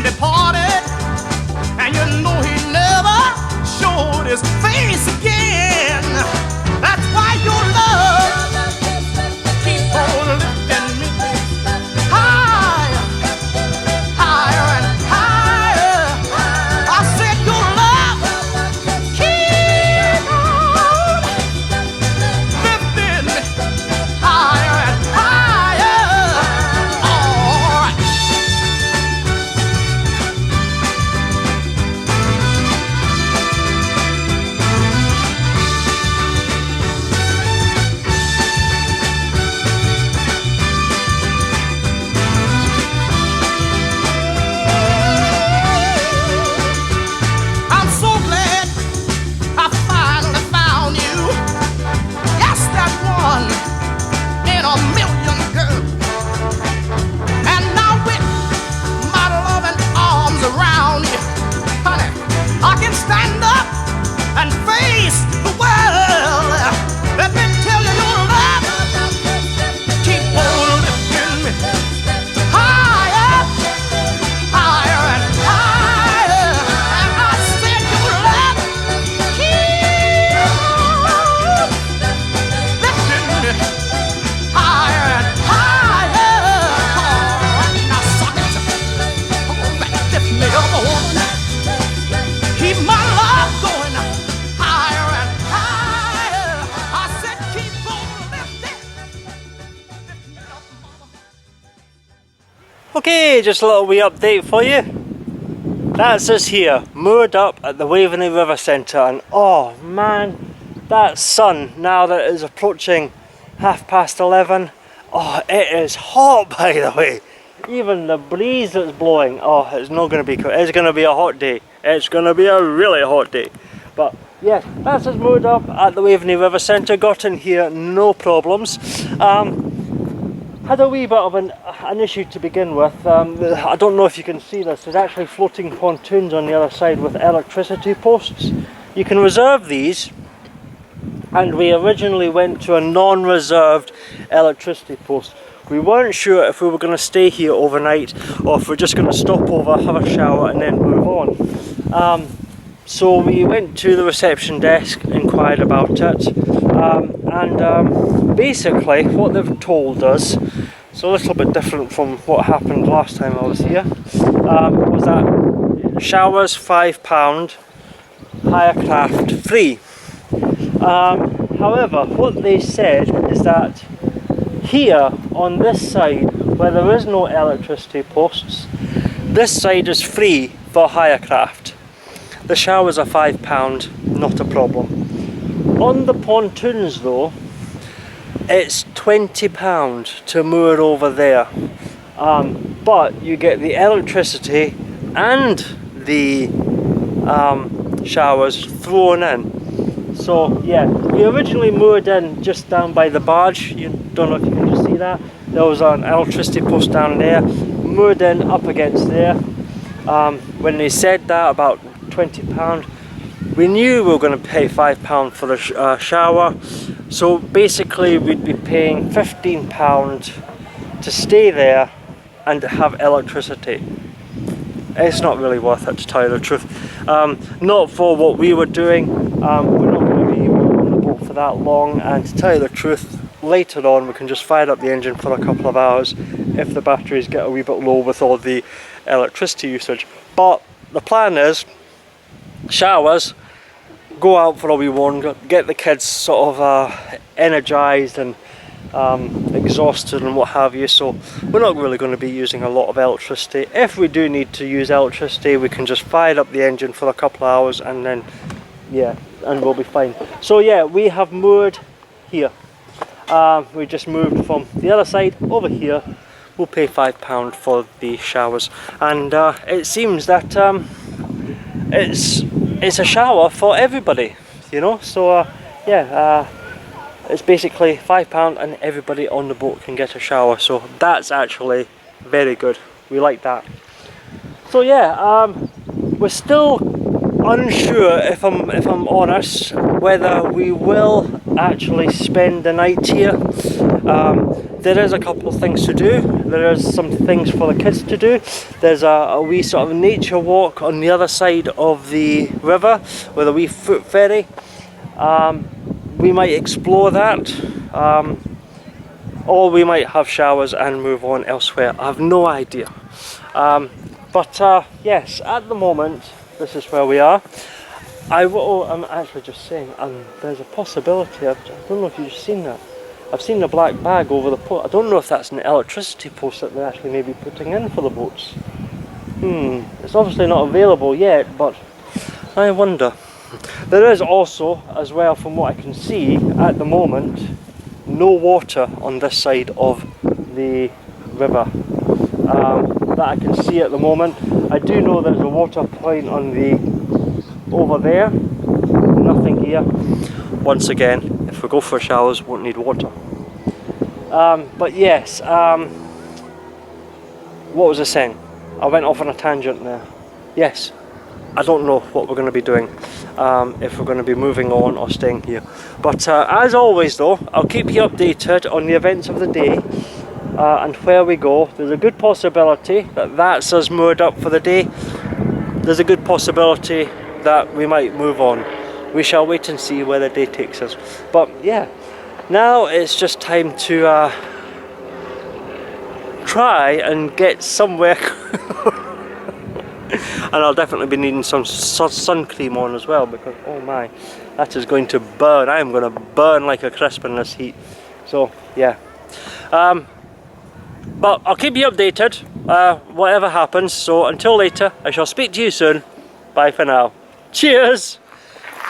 departed, and you know he never showed his face again. That's why your love keep on lifting me higher, higher and higher. I said your love keep on lifting me higher and higher. All right. I'm so glad I finally found you. Yes, that one in a million, girl. And now with my loving arms around you, honey, I can stand up and face the world. Let me tell you, your love keep on lifting me higher, higher and higher. And I said your love keep on lifting me higher and higher. All right, now suck it. All right, lift me up, woman. Keep my love going higher and higher. I said keep on lifting. Lift me up, mama. Okay, just a little wee update for you. That's us here, moored up at the Waveney River Centre, and oh man, that sun, now that it is approaching 11:30, oh, it is hot by the way. Even the breeze that's blowing, oh, it's not going to be good. It's going to be a hot day. It's going to be a really hot day. But yeah, that's us moored up at the Waveney River Centre. Got in here, no problems. Had a wee bit of an issue to begin with. I don't know if you can see this. There's actually floating pontoons on the other side with electricity posts. You can reserve these, and we originally went to a non-reserved electricity post. We weren't sure if we were going to stay here overnight or if we're just going to stop over, have a shower and then move on. So we went to the reception desk, inquired about it, and basically what they've told us, it's a little bit different from what happened last time I was here, was that showers £5, hire craft free. However, what they said is that here on this side, where there is no electricity posts, this side is free for hire craft. The showers are £5, not a problem. On the pontoons though, it's £20 to moor over there, but you get the electricity and the showers thrown in. So yeah, we originally moored in just down by the barge. You don't know if you can just see that. There was an electricity post down there, moored in up against there. When they said that about £20, we knew we were going to pay £5 for the shower. So basically we'd be paying £15 to stay there and to have electricity. It's not really worth it, to tell you the truth. Not for what we were doing. We're not going to be on the boat for that long, and to tell you the truth, later on we can just fire up the engine for a couple of hours if the batteries get a wee bit low with all the electricity usage. But the plan is showers, go out for a wee one, get the kids sort of energized and exhausted and what have you. So we're not really going to be using a lot of electricity. If we do need to use electricity, we can just fire up the engine for a couple of hours and then yeah, and we'll be fine. So yeah, we have moored here. We just moved from the other side over here. We'll pay £5 for the showers, and it seems that it's a shower for everybody, you know. So yeah, it's basically £5 and everybody on the boat can get a shower. So that's actually very good. We like that. So yeah, we're still unsure, if I'm honest, whether we will actually spend the night here. There is a couple of things to do. there is some things for the kids to do. There's a wee sort of nature walk on the other side of the river with a wee foot ferry. We might explore that, or we might have showers and move on elsewhere. I have no idea. But yes, at the moment, this is where we are. I'm actually just saying, there's a possibility, I don't know if you've seen that. I've seen a black bag over the post. I don't know if that's an electricity post that they're actually maybe putting in for the boats. It's obviously not available yet, but I wonder. There is also, as well, from what I can see at the moment, no water on this side of the river that I can see at the moment. I do know there's a water point on over there. Nothing here. Once again, if we go for showers, won't need water. But yes, what was I saying? I went off on a tangent there. Yes, I don't know what we're going to be doing, if we're going to be moving on or staying here. But as always though, I'll keep you updated on the events of the day and where we go. There's a good possibility that that's us moored up for the day. There's a good possibility that we might move on. We shall wait and see where the day takes us. But yeah, now it's just time to try and get somewhere. And I'll definitely be needing some sun cream on as well, because oh my, that is going to burn. I am going to burn like a crisp in this heat. So yeah, but I'll keep you updated whatever happens. So until later, I shall speak to you soon. Bye for now. Cheers.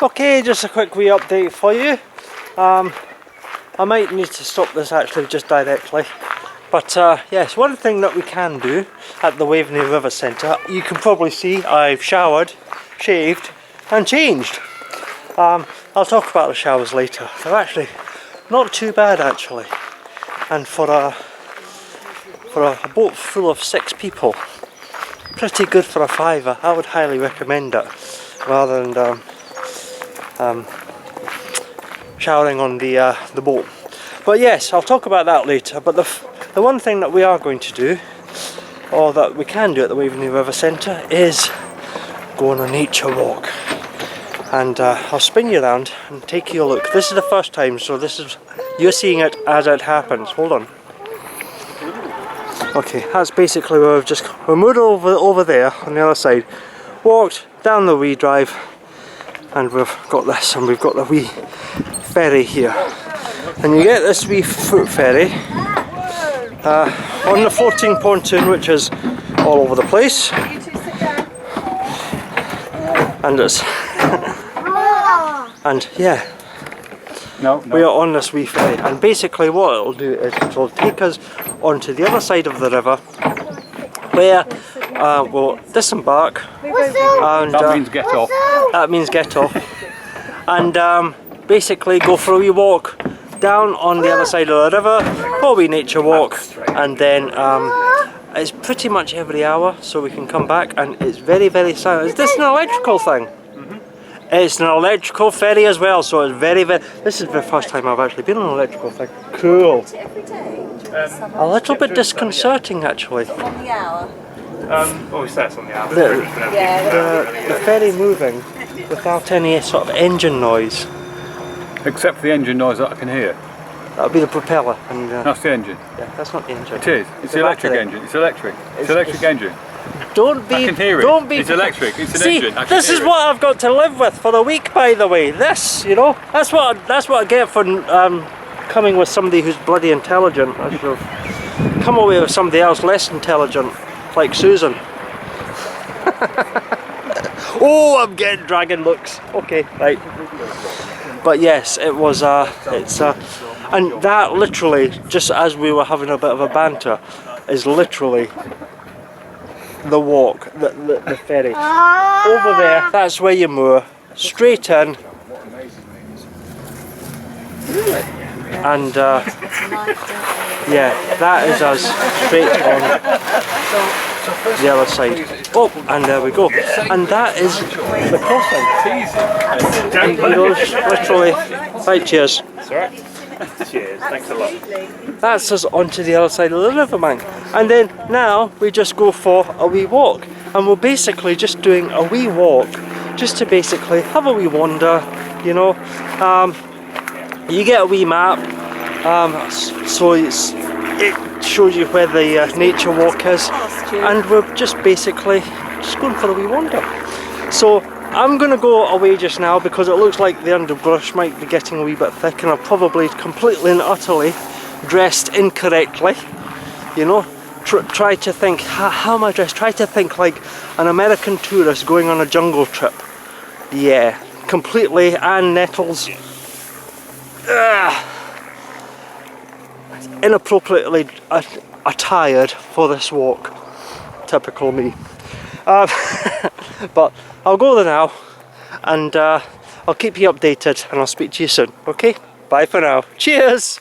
Okay, just a quick wee update for you. I might need to stop this actually just directly. But yes, one thing that we can do at the Waveney River Centre, you can probably see I've showered, shaved and changed. I'll talk about the showers later. They're actually not too bad actually. And for a boat full of 6 people, pretty good for a £5. I would highly recommend it, rather than showering on the boat. But yes, I'll talk about that later. But the one thing that we are going to do, or that we can do at the Waveney River Centre, is go on a nature walk. And I'll spin you around and take you a look. This is the first time, so you're seeing it as it happens. Hold on. Okay, that's basically where we're moved over there on the other side, walked down the wee drive, and we've got this, and we've got the wee ferry here. And you get this wee foot ferry on the floating pontoon, which is all over the place. And it's and yeah, we are on this wee ferry, and basically what it'll do is it'll take us onto the other side of the river, where we'll disembark, and That means get off. that means get off, and basically go for a wee walk down on the other side of the river, or a wee nature walk, and then it's pretty much every hour, so we can come back, and it's very, very silent. Is this an electrical thing? It's an electrical ferry as well, so it's very, very... This is the first time I've actually been on an electrical thing. Cool. A little bit disconcerting actually. On the hour. Oh, it says on the hour. The ferry moving without any sort of engine noise. Except for the engine noise that I can hear. That would be the propeller. And, That's the engine. yeah, that's not the engine. It is. It's the electric battery. engine. It's electric. It's electric engine. Don't be. I can hear it. Don't be. It's electric. It's an See, engine. I can this hear is it. what I've got to live with for the week. By the way, this, you know, that's what I get for coming with somebody who's bloody intelligent. I should have come away with somebody else less intelligent, like Susan. Oh, I'm getting dragon looks. Okay, right. But yes, it was. And that literally, just as we were having a bit of a banter, is literally the walk, the ferry. Over there, that's where you moor, straight in. And yeah, that is us straight on the other side. Oh, and there we go. And that is the crossing. And, you know, literally, right, cheers. Cheers, thanks a lot. That's us onto the other side of the riverbank. And then now we just go for a wee walk. And we're basically just doing a wee walk just to basically have a wee wander, you know. You get a wee map, so it shows you where the nature walk is, and we're just basically just going for a wee wander. So I'm going to go away just now because it looks like the underbrush might be getting a wee bit thick, and I've probably completely and utterly dressed incorrectly, you know. Try to think, how am I dressed? Try to think like an American tourist going on a jungle trip. Yeah, completely Ann Nettles. Inappropriately attired for this walk. Typical me. But I'll go there now, and I'll keep you updated, and I'll speak to you soon, okay? Bye for now. Cheers!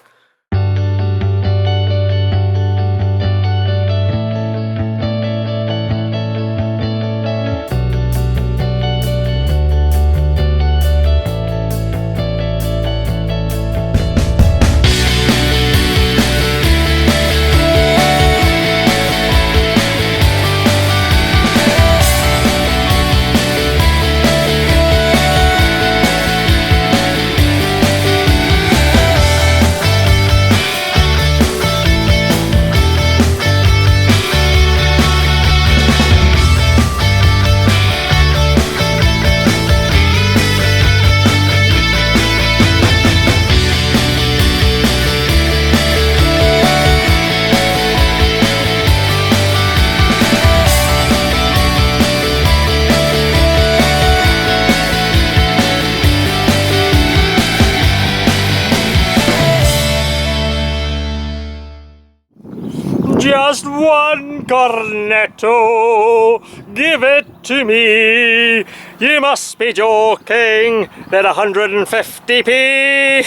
Just one cornetto, give it to me. You must be joking, they're 150p.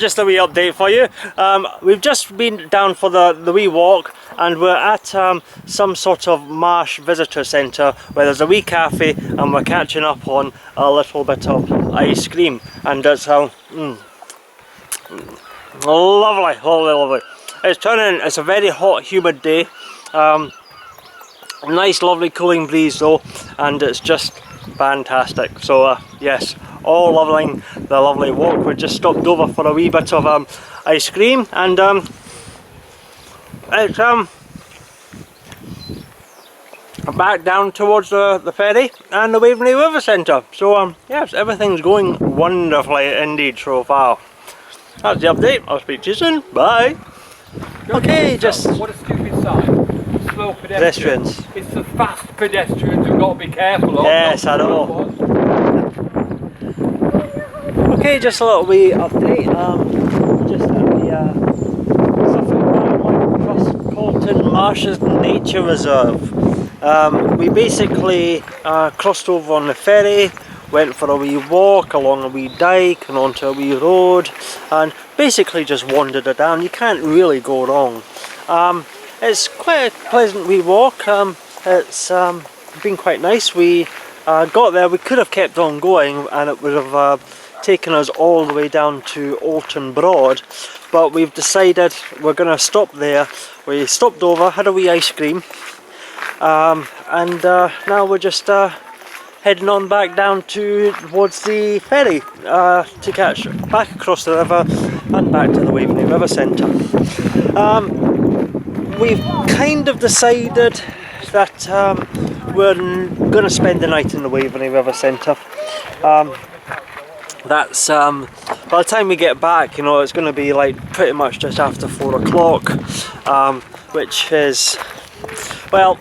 Just a wee update for you. We've just been down for the wee walk, and we're at some sort of marsh visitor centre where there's a wee cafe, and we're catching up on a little bit of ice cream, and that's how lovely, lovely, lovely. It's a very hot, humid day. Nice, lovely, cooling breeze though, and it's just fantastic. So yes, all loving the lovely walk. We just stopped over for a wee bit of ice cream, and it's back down towards the ferry and the Waveney River Centre. So yes, everything's going wonderfully indeed so far. That's the update. I'll speak to you soon. Bye. Okay, just what a stupid sign. Slow pedestrians. It's the fast pedestrians you've got to be careful of. Yes, I know. Okay, just a little wee update. Just at the Colton Marshes Nature Reserve. We basically crossed over on the ferry, went for a wee walk along a wee dyke and onto a wee road, and basically just wandered it down. You can't really go wrong. It's quite a pleasant wee walk. It's been quite nice. We got there, we could have kept on going and it would have taken us all the way down to Alton Broad, but we've decided we're going to stop there. We stopped over, had a wee ice cream, and now we're just heading on back down towards the ferry to catch back across the river and back to the Waveney River Centre. We've kind of decided that we're going to spend the night in the Waveney River Centre. That's by the time we get back, you know, it's going to be like pretty much just after 4 o'clock, which is, well,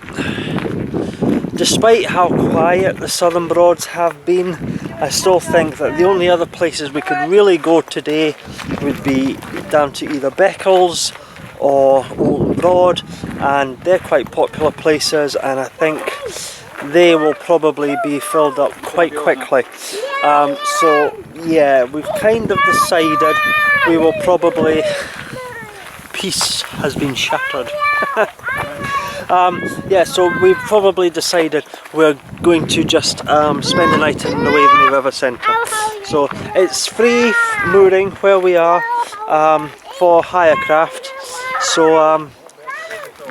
despite how quiet the Southern Broads have been, I still think that the only other places we could really go today would be down to either Beccles or Alton Broad, and they're quite popular places, and I think they will probably be filled up quite quickly. So yeah, we've kind of decided we will probably... Peace has been shattered. Yeah, so we've probably decided we're going to just spend the night in the Waveney River Centre. So it's free mooring where we are for hire craft. So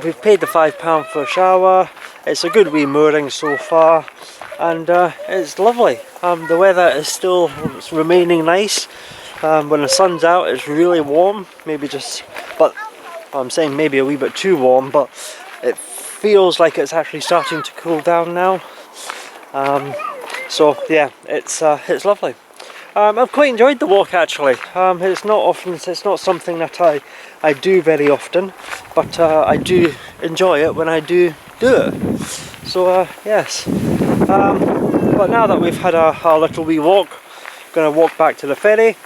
we've paid the £5 for a shower. It's a good wee mooring so far, and it's lovely. The weather is still remaining nice. When the sun's out, it's really warm. Maybe just, but I'm saying maybe a wee bit too warm, but it feels like it's actually starting to cool down now. So yeah, it's lovely. I've quite enjoyed the walk actually. It's not something that I do very often, but I do enjoy it when I do it. So yes. But now that we've had our little wee walk, going to walk back to the ferry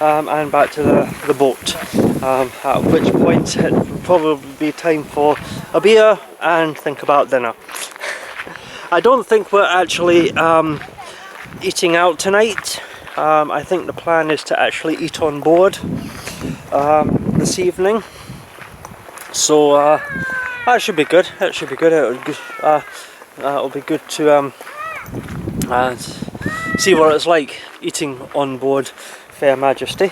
and back to the boat. At which point it will probably be time for a beer and think about dinner. I don't think we're actually eating out tonight. I think the plan is to actually eat on board this evening. So that should be good. It should be good. It'll be good to see what it's like eating on board Fair Majesty.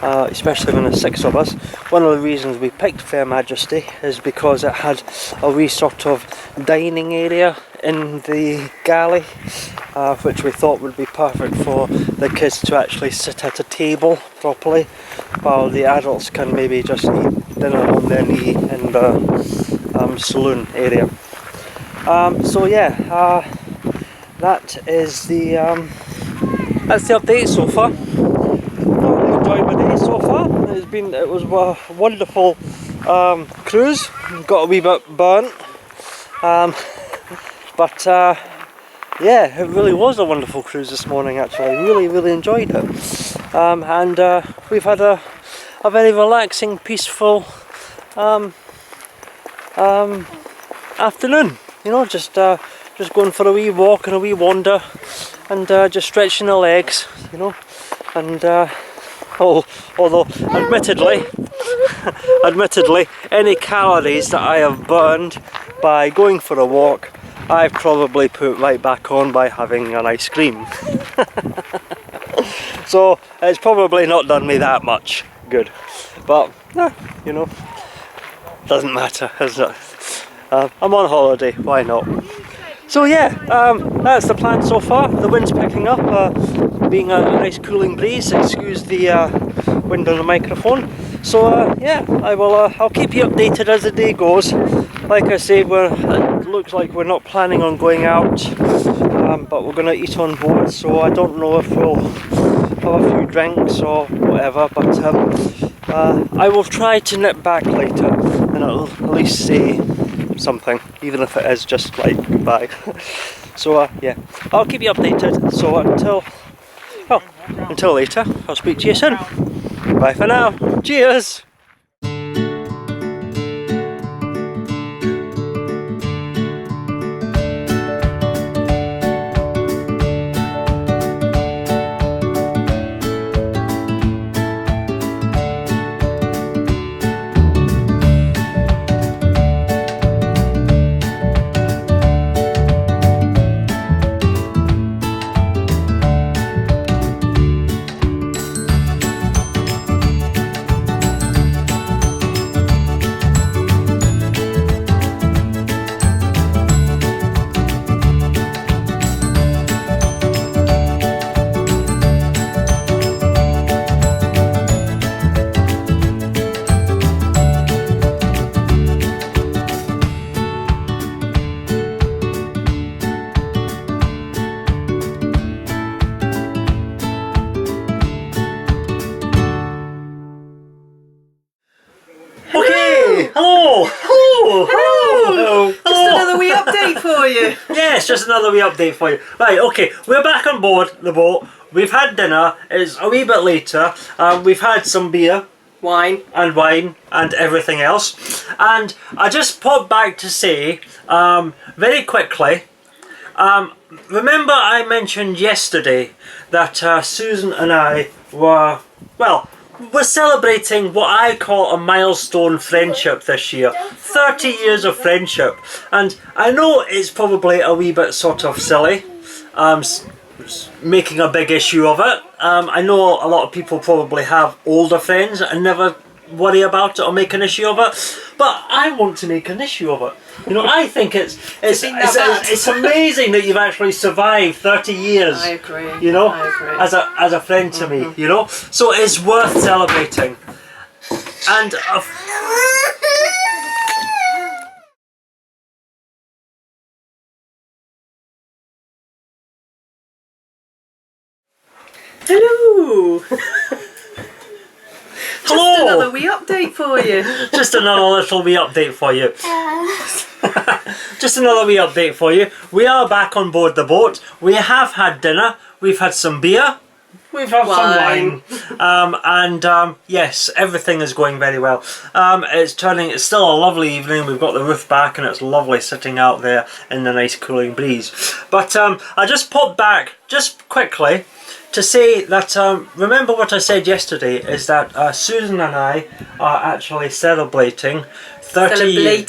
Especially when there's 6 of us. One of the reasons we picked Fair Majesty is because it had a wee sort of dining area in the galley, which we thought would be perfect for the kids to actually sit at a table properly, while the adults can maybe just eat dinner on their knee in the saloon area. So yeah, that's the update so far. Enjoyed my day so far. It was a wonderful cruise. Got a wee bit burnt, but yeah, it really was a wonderful cruise this morning. Actually, really enjoyed it, and we've had a very relaxing, peaceful afternoon. You know, just going for a wee walk and a wee wander, and just stretching the legs. You know, and. Although admittedly any calories that I have burned by going for a walk, I've probably put right back on by having an ice cream. So it's probably not done me that much good, but you know, doesn't matter, does it? I'm on holiday, why not? So yeah, that's the plan so far. The wind's picking up, being a nice cooling breeze. Excuse the wind on the microphone. So yeah, I'll keep you updated as the day goes. Like I say, it looks like we're not planning on going out, but we're going to eat on board. So I don't know if we'll have a few drinks or whatever, but I will try to nip back later, and it'll at least say something, even if it is just like goodbye. So yeah, I'll keep you updated. So until later, I'll speak to you soon. Bye for now. Cheers. For you. Yes, just another wee update for you. Right, okay, we're back on board the boat. We've had dinner. It's a wee bit later. We've had some beer, wine and everything else. And I just popped back to say, very quickly, remember I mentioned yesterday that Susan and I were, well, we're celebrating what I call a milestone friendship this year. 30 years of friendship. And I know it's probably a wee bit sort of silly, making a big issue of it. I know a lot of people probably have older friends and never worry about it or make an issue of it, but I want to make an issue of it. You know, I think it's amazing that you've actually survived 30 years. I agree. You know, I agree. as a friend to me. You know, so it's worth celebrating. And Hello. hello. Just another wee update for you. Just another little wee update for you. Just another wee update for you. We are back on board the boat. We have had dinner. We've had some beer. We've had Wine. some wine. Yes, everything is going very well. It's still a lovely evening. We've got the roof back and it's lovely sitting out there in the nice cooling breeze. But I just popped back just quickly to say that, remember what I said yesterday, is that Susan and I are actually celebrating 30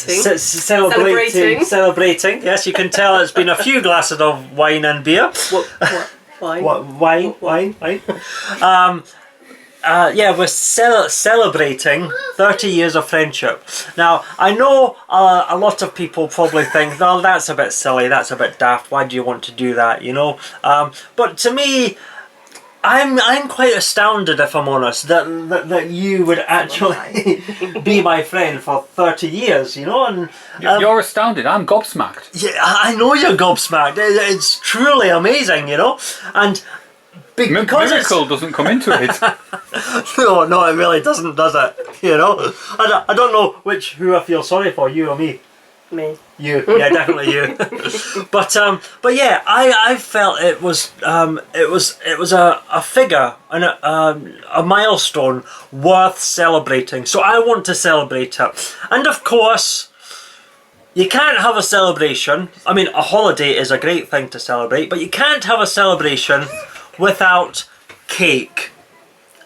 celebrating. Yes, you can tell it's been a few glasses of wine and beer. What? Wine? Wine. Yeah, we're celebrating 30 years of friendship. Now, I know a lot of people probably think, "Oh, that's a bit silly, that's a bit daft, why do you want to do that," you know? But to me, I'm quite astounded, if I'm honest, that you would actually be my friend for 30 years, you know? And You're astounded. I'm gobsmacked. yeah, I know you're gobsmacked. It's truly amazing, you know? And because Miracle doesn't come into it. no, it really doesn't, does it? You know? I don't know who I feel sorry for, you or me. Me. You, yeah, definitely you. But yeah, I felt it was a figure and a milestone worth celebrating. So I want to celebrate it, and of course, you can't have a celebration. I mean, a holiday is a great thing to celebrate, but you can't have a celebration without cake.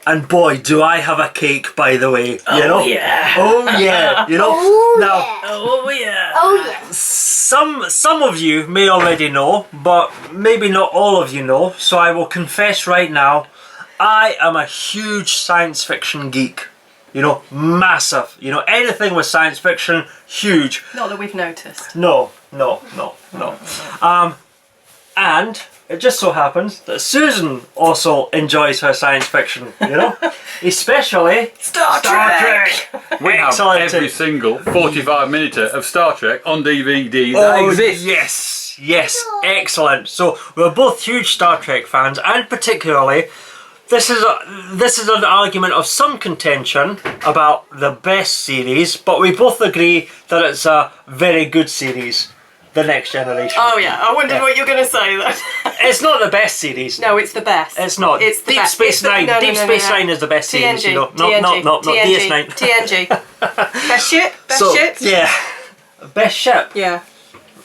And boy, do I have a cake, by the way. You know? Yeah. Oh yeah. You know. Now. Oh yeah. Oh yeah. Some of you may already know, but maybe not all of you know. So I will confess right now, I am a huge science fiction geek. You know, massive. You know, anything with science fiction, huge. Not that we've noticed. No. And it just so happens that Susan also enjoys her science fiction, you know? Especially Star Trek. We have Excellent. every single 45-minute of Star Trek on DVD that exists. Yes, excellent. So we're both huge Star Trek fans, and particularly this is an argument of some contention about the best series, but we both agree that it's a very good series. The Next Generation. Oh yeah, I wondered what you were going to say then. It's not the best series. No, it's the best. It's not. It's the Deep best. Space Nine. No, Deep Space Nine is the best series. TNG. You know? Not TNG. DS9. TNG. Best ship. Best So, ship. yeah. Best ship. Yeah.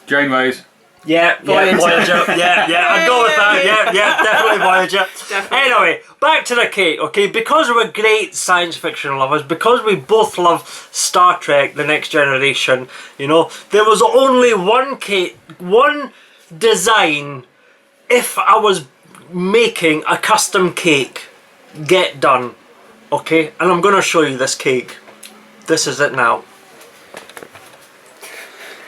Janeways. Yeah, Voyager. Voyager. Yeah, I'd go with that. Yeah, definitely Voyager. Definitely. Anyway, back to the cake, okay? Because we're great science fiction lovers, because we both love Star Trek, The Next Generation, you know, there was only one design, if I was making a custom cake, get done, okay? And I'm going to show you this cake. This is it now.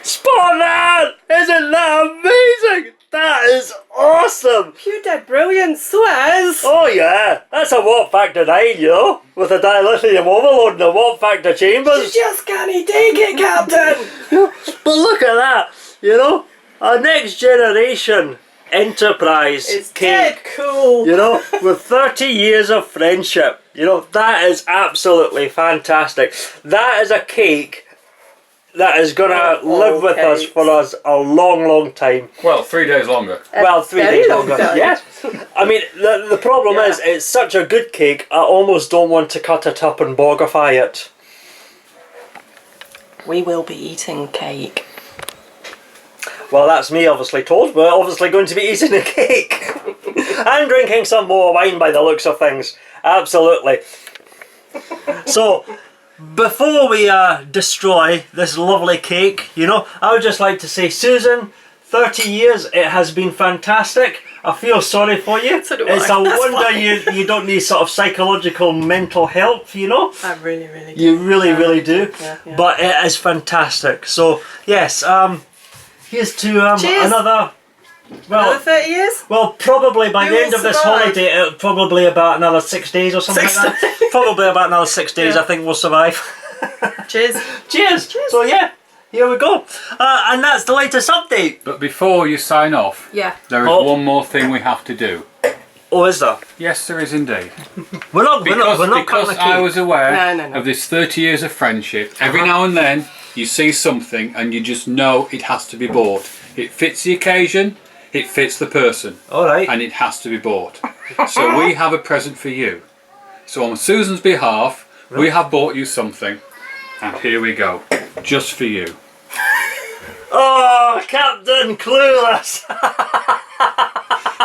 Spot that! Isn't that amazing? That is awesome! You did brilliant, Suez. Oh yeah, that's a warp factor 9, you know, with a dilithium overload and the warp factor You chambers. just can't take it, Captain. But look at that, you know, a Next Generation Enterprise It's cake. dead cool. You know, with 30 years of friendship. You know, that is absolutely fantastic. That is a cake that is gonna live with us for a long time. Well, 3 days longer. Well, 3 very days long longer. time. Yes. I mean, the problem is, it's such a good cake, I almost don't want to cut it up and borgify it. We will be eating cake. Well, that's me obviously told. We're obviously going to be eating a cake. And drinking some more wine by the looks of things. Absolutely. So, before we destroy this lovely cake, you know, I would just like to say, Susan, 30 years, it has been fantastic. I feel sorry for you. So do It's I. a That's wonder fine. you don't need sort of psychological mental help, you know. I really do. You really do. Yeah, yeah. But it is fantastic. So yes, here's to Cheers. another. Well, Another 30 years? well, probably by Who the end will of this survive? holiday, it'll probably about another 6 days or something 6 like that. Probably about another 6 days, Yeah. I think we'll survive. Cheers. Cheers. So yeah, here we go. And that's the latest update. But before you sign off, Yeah. there is Oh. one more thing we have to do. Oh, is there? Yes, there is indeed. We're not Because cutting I the cake. was aware No. of this 30 years of friendship, every now and then you see something and you just know it has to be bought. It fits the occasion, it fits the person, All right. and it has to be bought. So we have a present for you. So on Susan's behalf, we have bought you something, and here we go, just for you. Oh, Captain Clueless.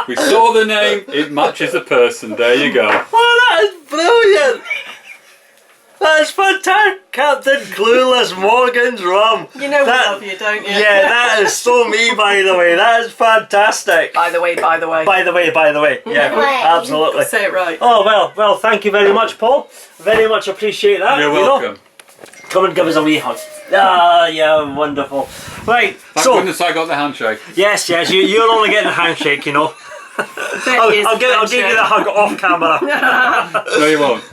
We saw the name, it matches the person, there you go. Oh, that is brilliant. That is fantastic. Captain Clueless Morgan's rum. You know we That- love you, don't you? Yeah, that is so me, by the way. That is fantastic. By the way. By the way. Yeah, way. absolutely. Say it right. Oh, well, thank you very much, Paul. Very much appreciate that. You're you know. welcome. Come and give us a wee hug. Ah, yeah, wonderful. Right, Thank so, goodness I got the handshake. yes, you're only getting a handshake, you know. 30 years I'll of give you the hug off camera. No, you won't.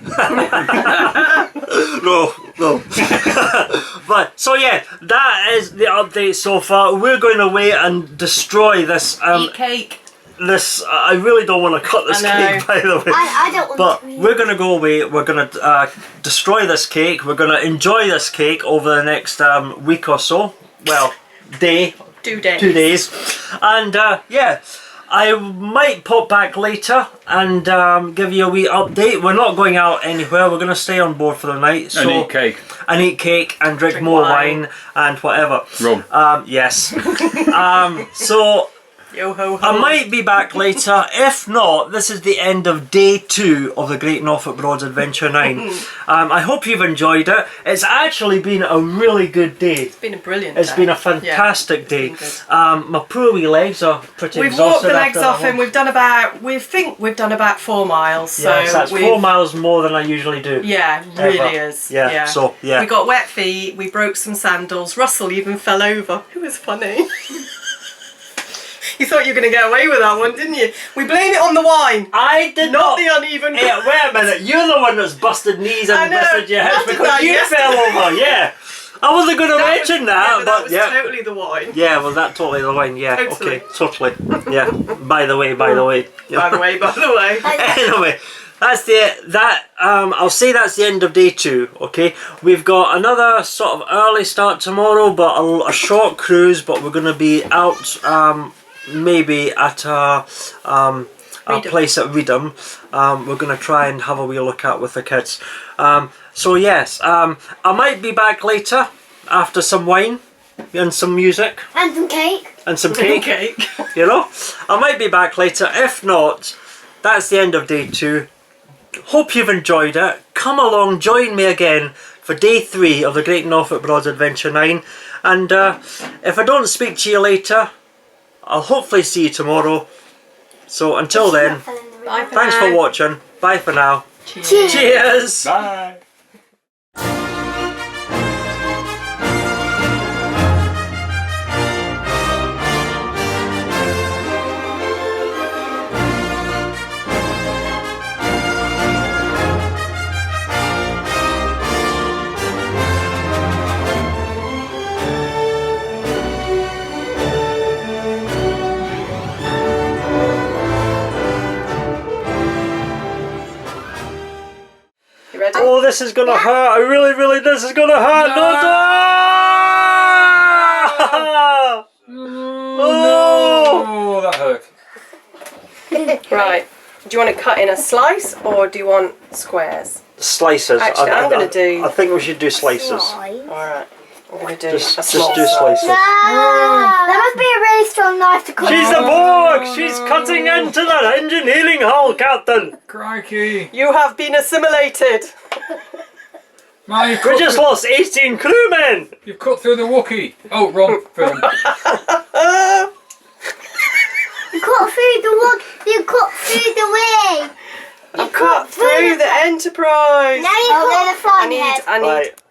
No. But, so yeah, that is the update so far. We're going away and destroy this, Eat cake. I really don't want to cut this I know. cake, by the way. I don't want But to eat. we're going to go away, we're going to destroy this cake, we're going to enjoy this cake over the next week or so. Well, day, 2 days. 2 days. And yeah, I might pop back later and give you a wee update. We're not going out anywhere, we're going to stay on board for the night. And eat cake. And eat cake and drink more wine and whatever. Rum. Yes. So Yo ho ho. I might be back later. If not, this is the end of day 2 of the Great Norfolk Broads Adventure 9. I hope you've enjoyed it. It's actually been a really good day. It's been a brilliant It's day. been a fantastic day. been good. My poor wee legs are pretty We've walked exhausted. the legs after off that and one. we've done about, we've done about 4 miles. So Yes, that's we've, 4 miles more than I usually do. Yeah, Ever. really is. Yeah, so, yeah. We got wet feet, we broke some sandals, Russell even fell over. It was funny. You thought you were going to get away with that one, didn't you? We blame it on the wine, I did not not. the uneven Hey, wait a minute, you're the one that's busted knees I and know, busted your hips I did because that you yesterday. fell over, yeah. I wasn't going to mention that, yeah, but was yeah. totally the wine. Yeah, well, that totally the line. Yeah, Totally. okay, totally. Yeah. By the way. By the way. Anyway, that's I'll say that's the end of day 2. Okay, we've got another sort of early start tomorrow, but a short cruise. But we're going to be out maybe at a place at Reedham. We're going to try and have a wee look at with the kids. So yes, I might be back later after some wine and some music And some cake. and some cake. Cake. You know, I might be back later. If not, that's the end of day 2. Hope you've enjoyed it. Come along, join me again for day 3 of the Great Norfolk Broads Adventure 9. And if I don't speak to you later, I'll hopefully see you tomorrow. So until then, Bye for thanks now. for watching. Bye for now. Cheers. Cheers. Bye. You ready? Oh, this is gonna hurt. I really, this is gonna hurt. No, Oh, that hurt. Right. Do you want to cut in a slice or do you want squares? Slices. Actually, I'm gonna do- I think we should do slices. Alright. I'm going to do Just a small do slice. slices. That must be a really strong knife to cut. She's a Borg! She's cutting into the engineering hull, Captain! Crikey. You have been assimilated. Man, We just lost 18 crewmen! you've cut through the Wookiee. Oh, wrong film. You cut through the You cut through the way. I've cut through the Enterprise. Now you cut the flying head. I need Right.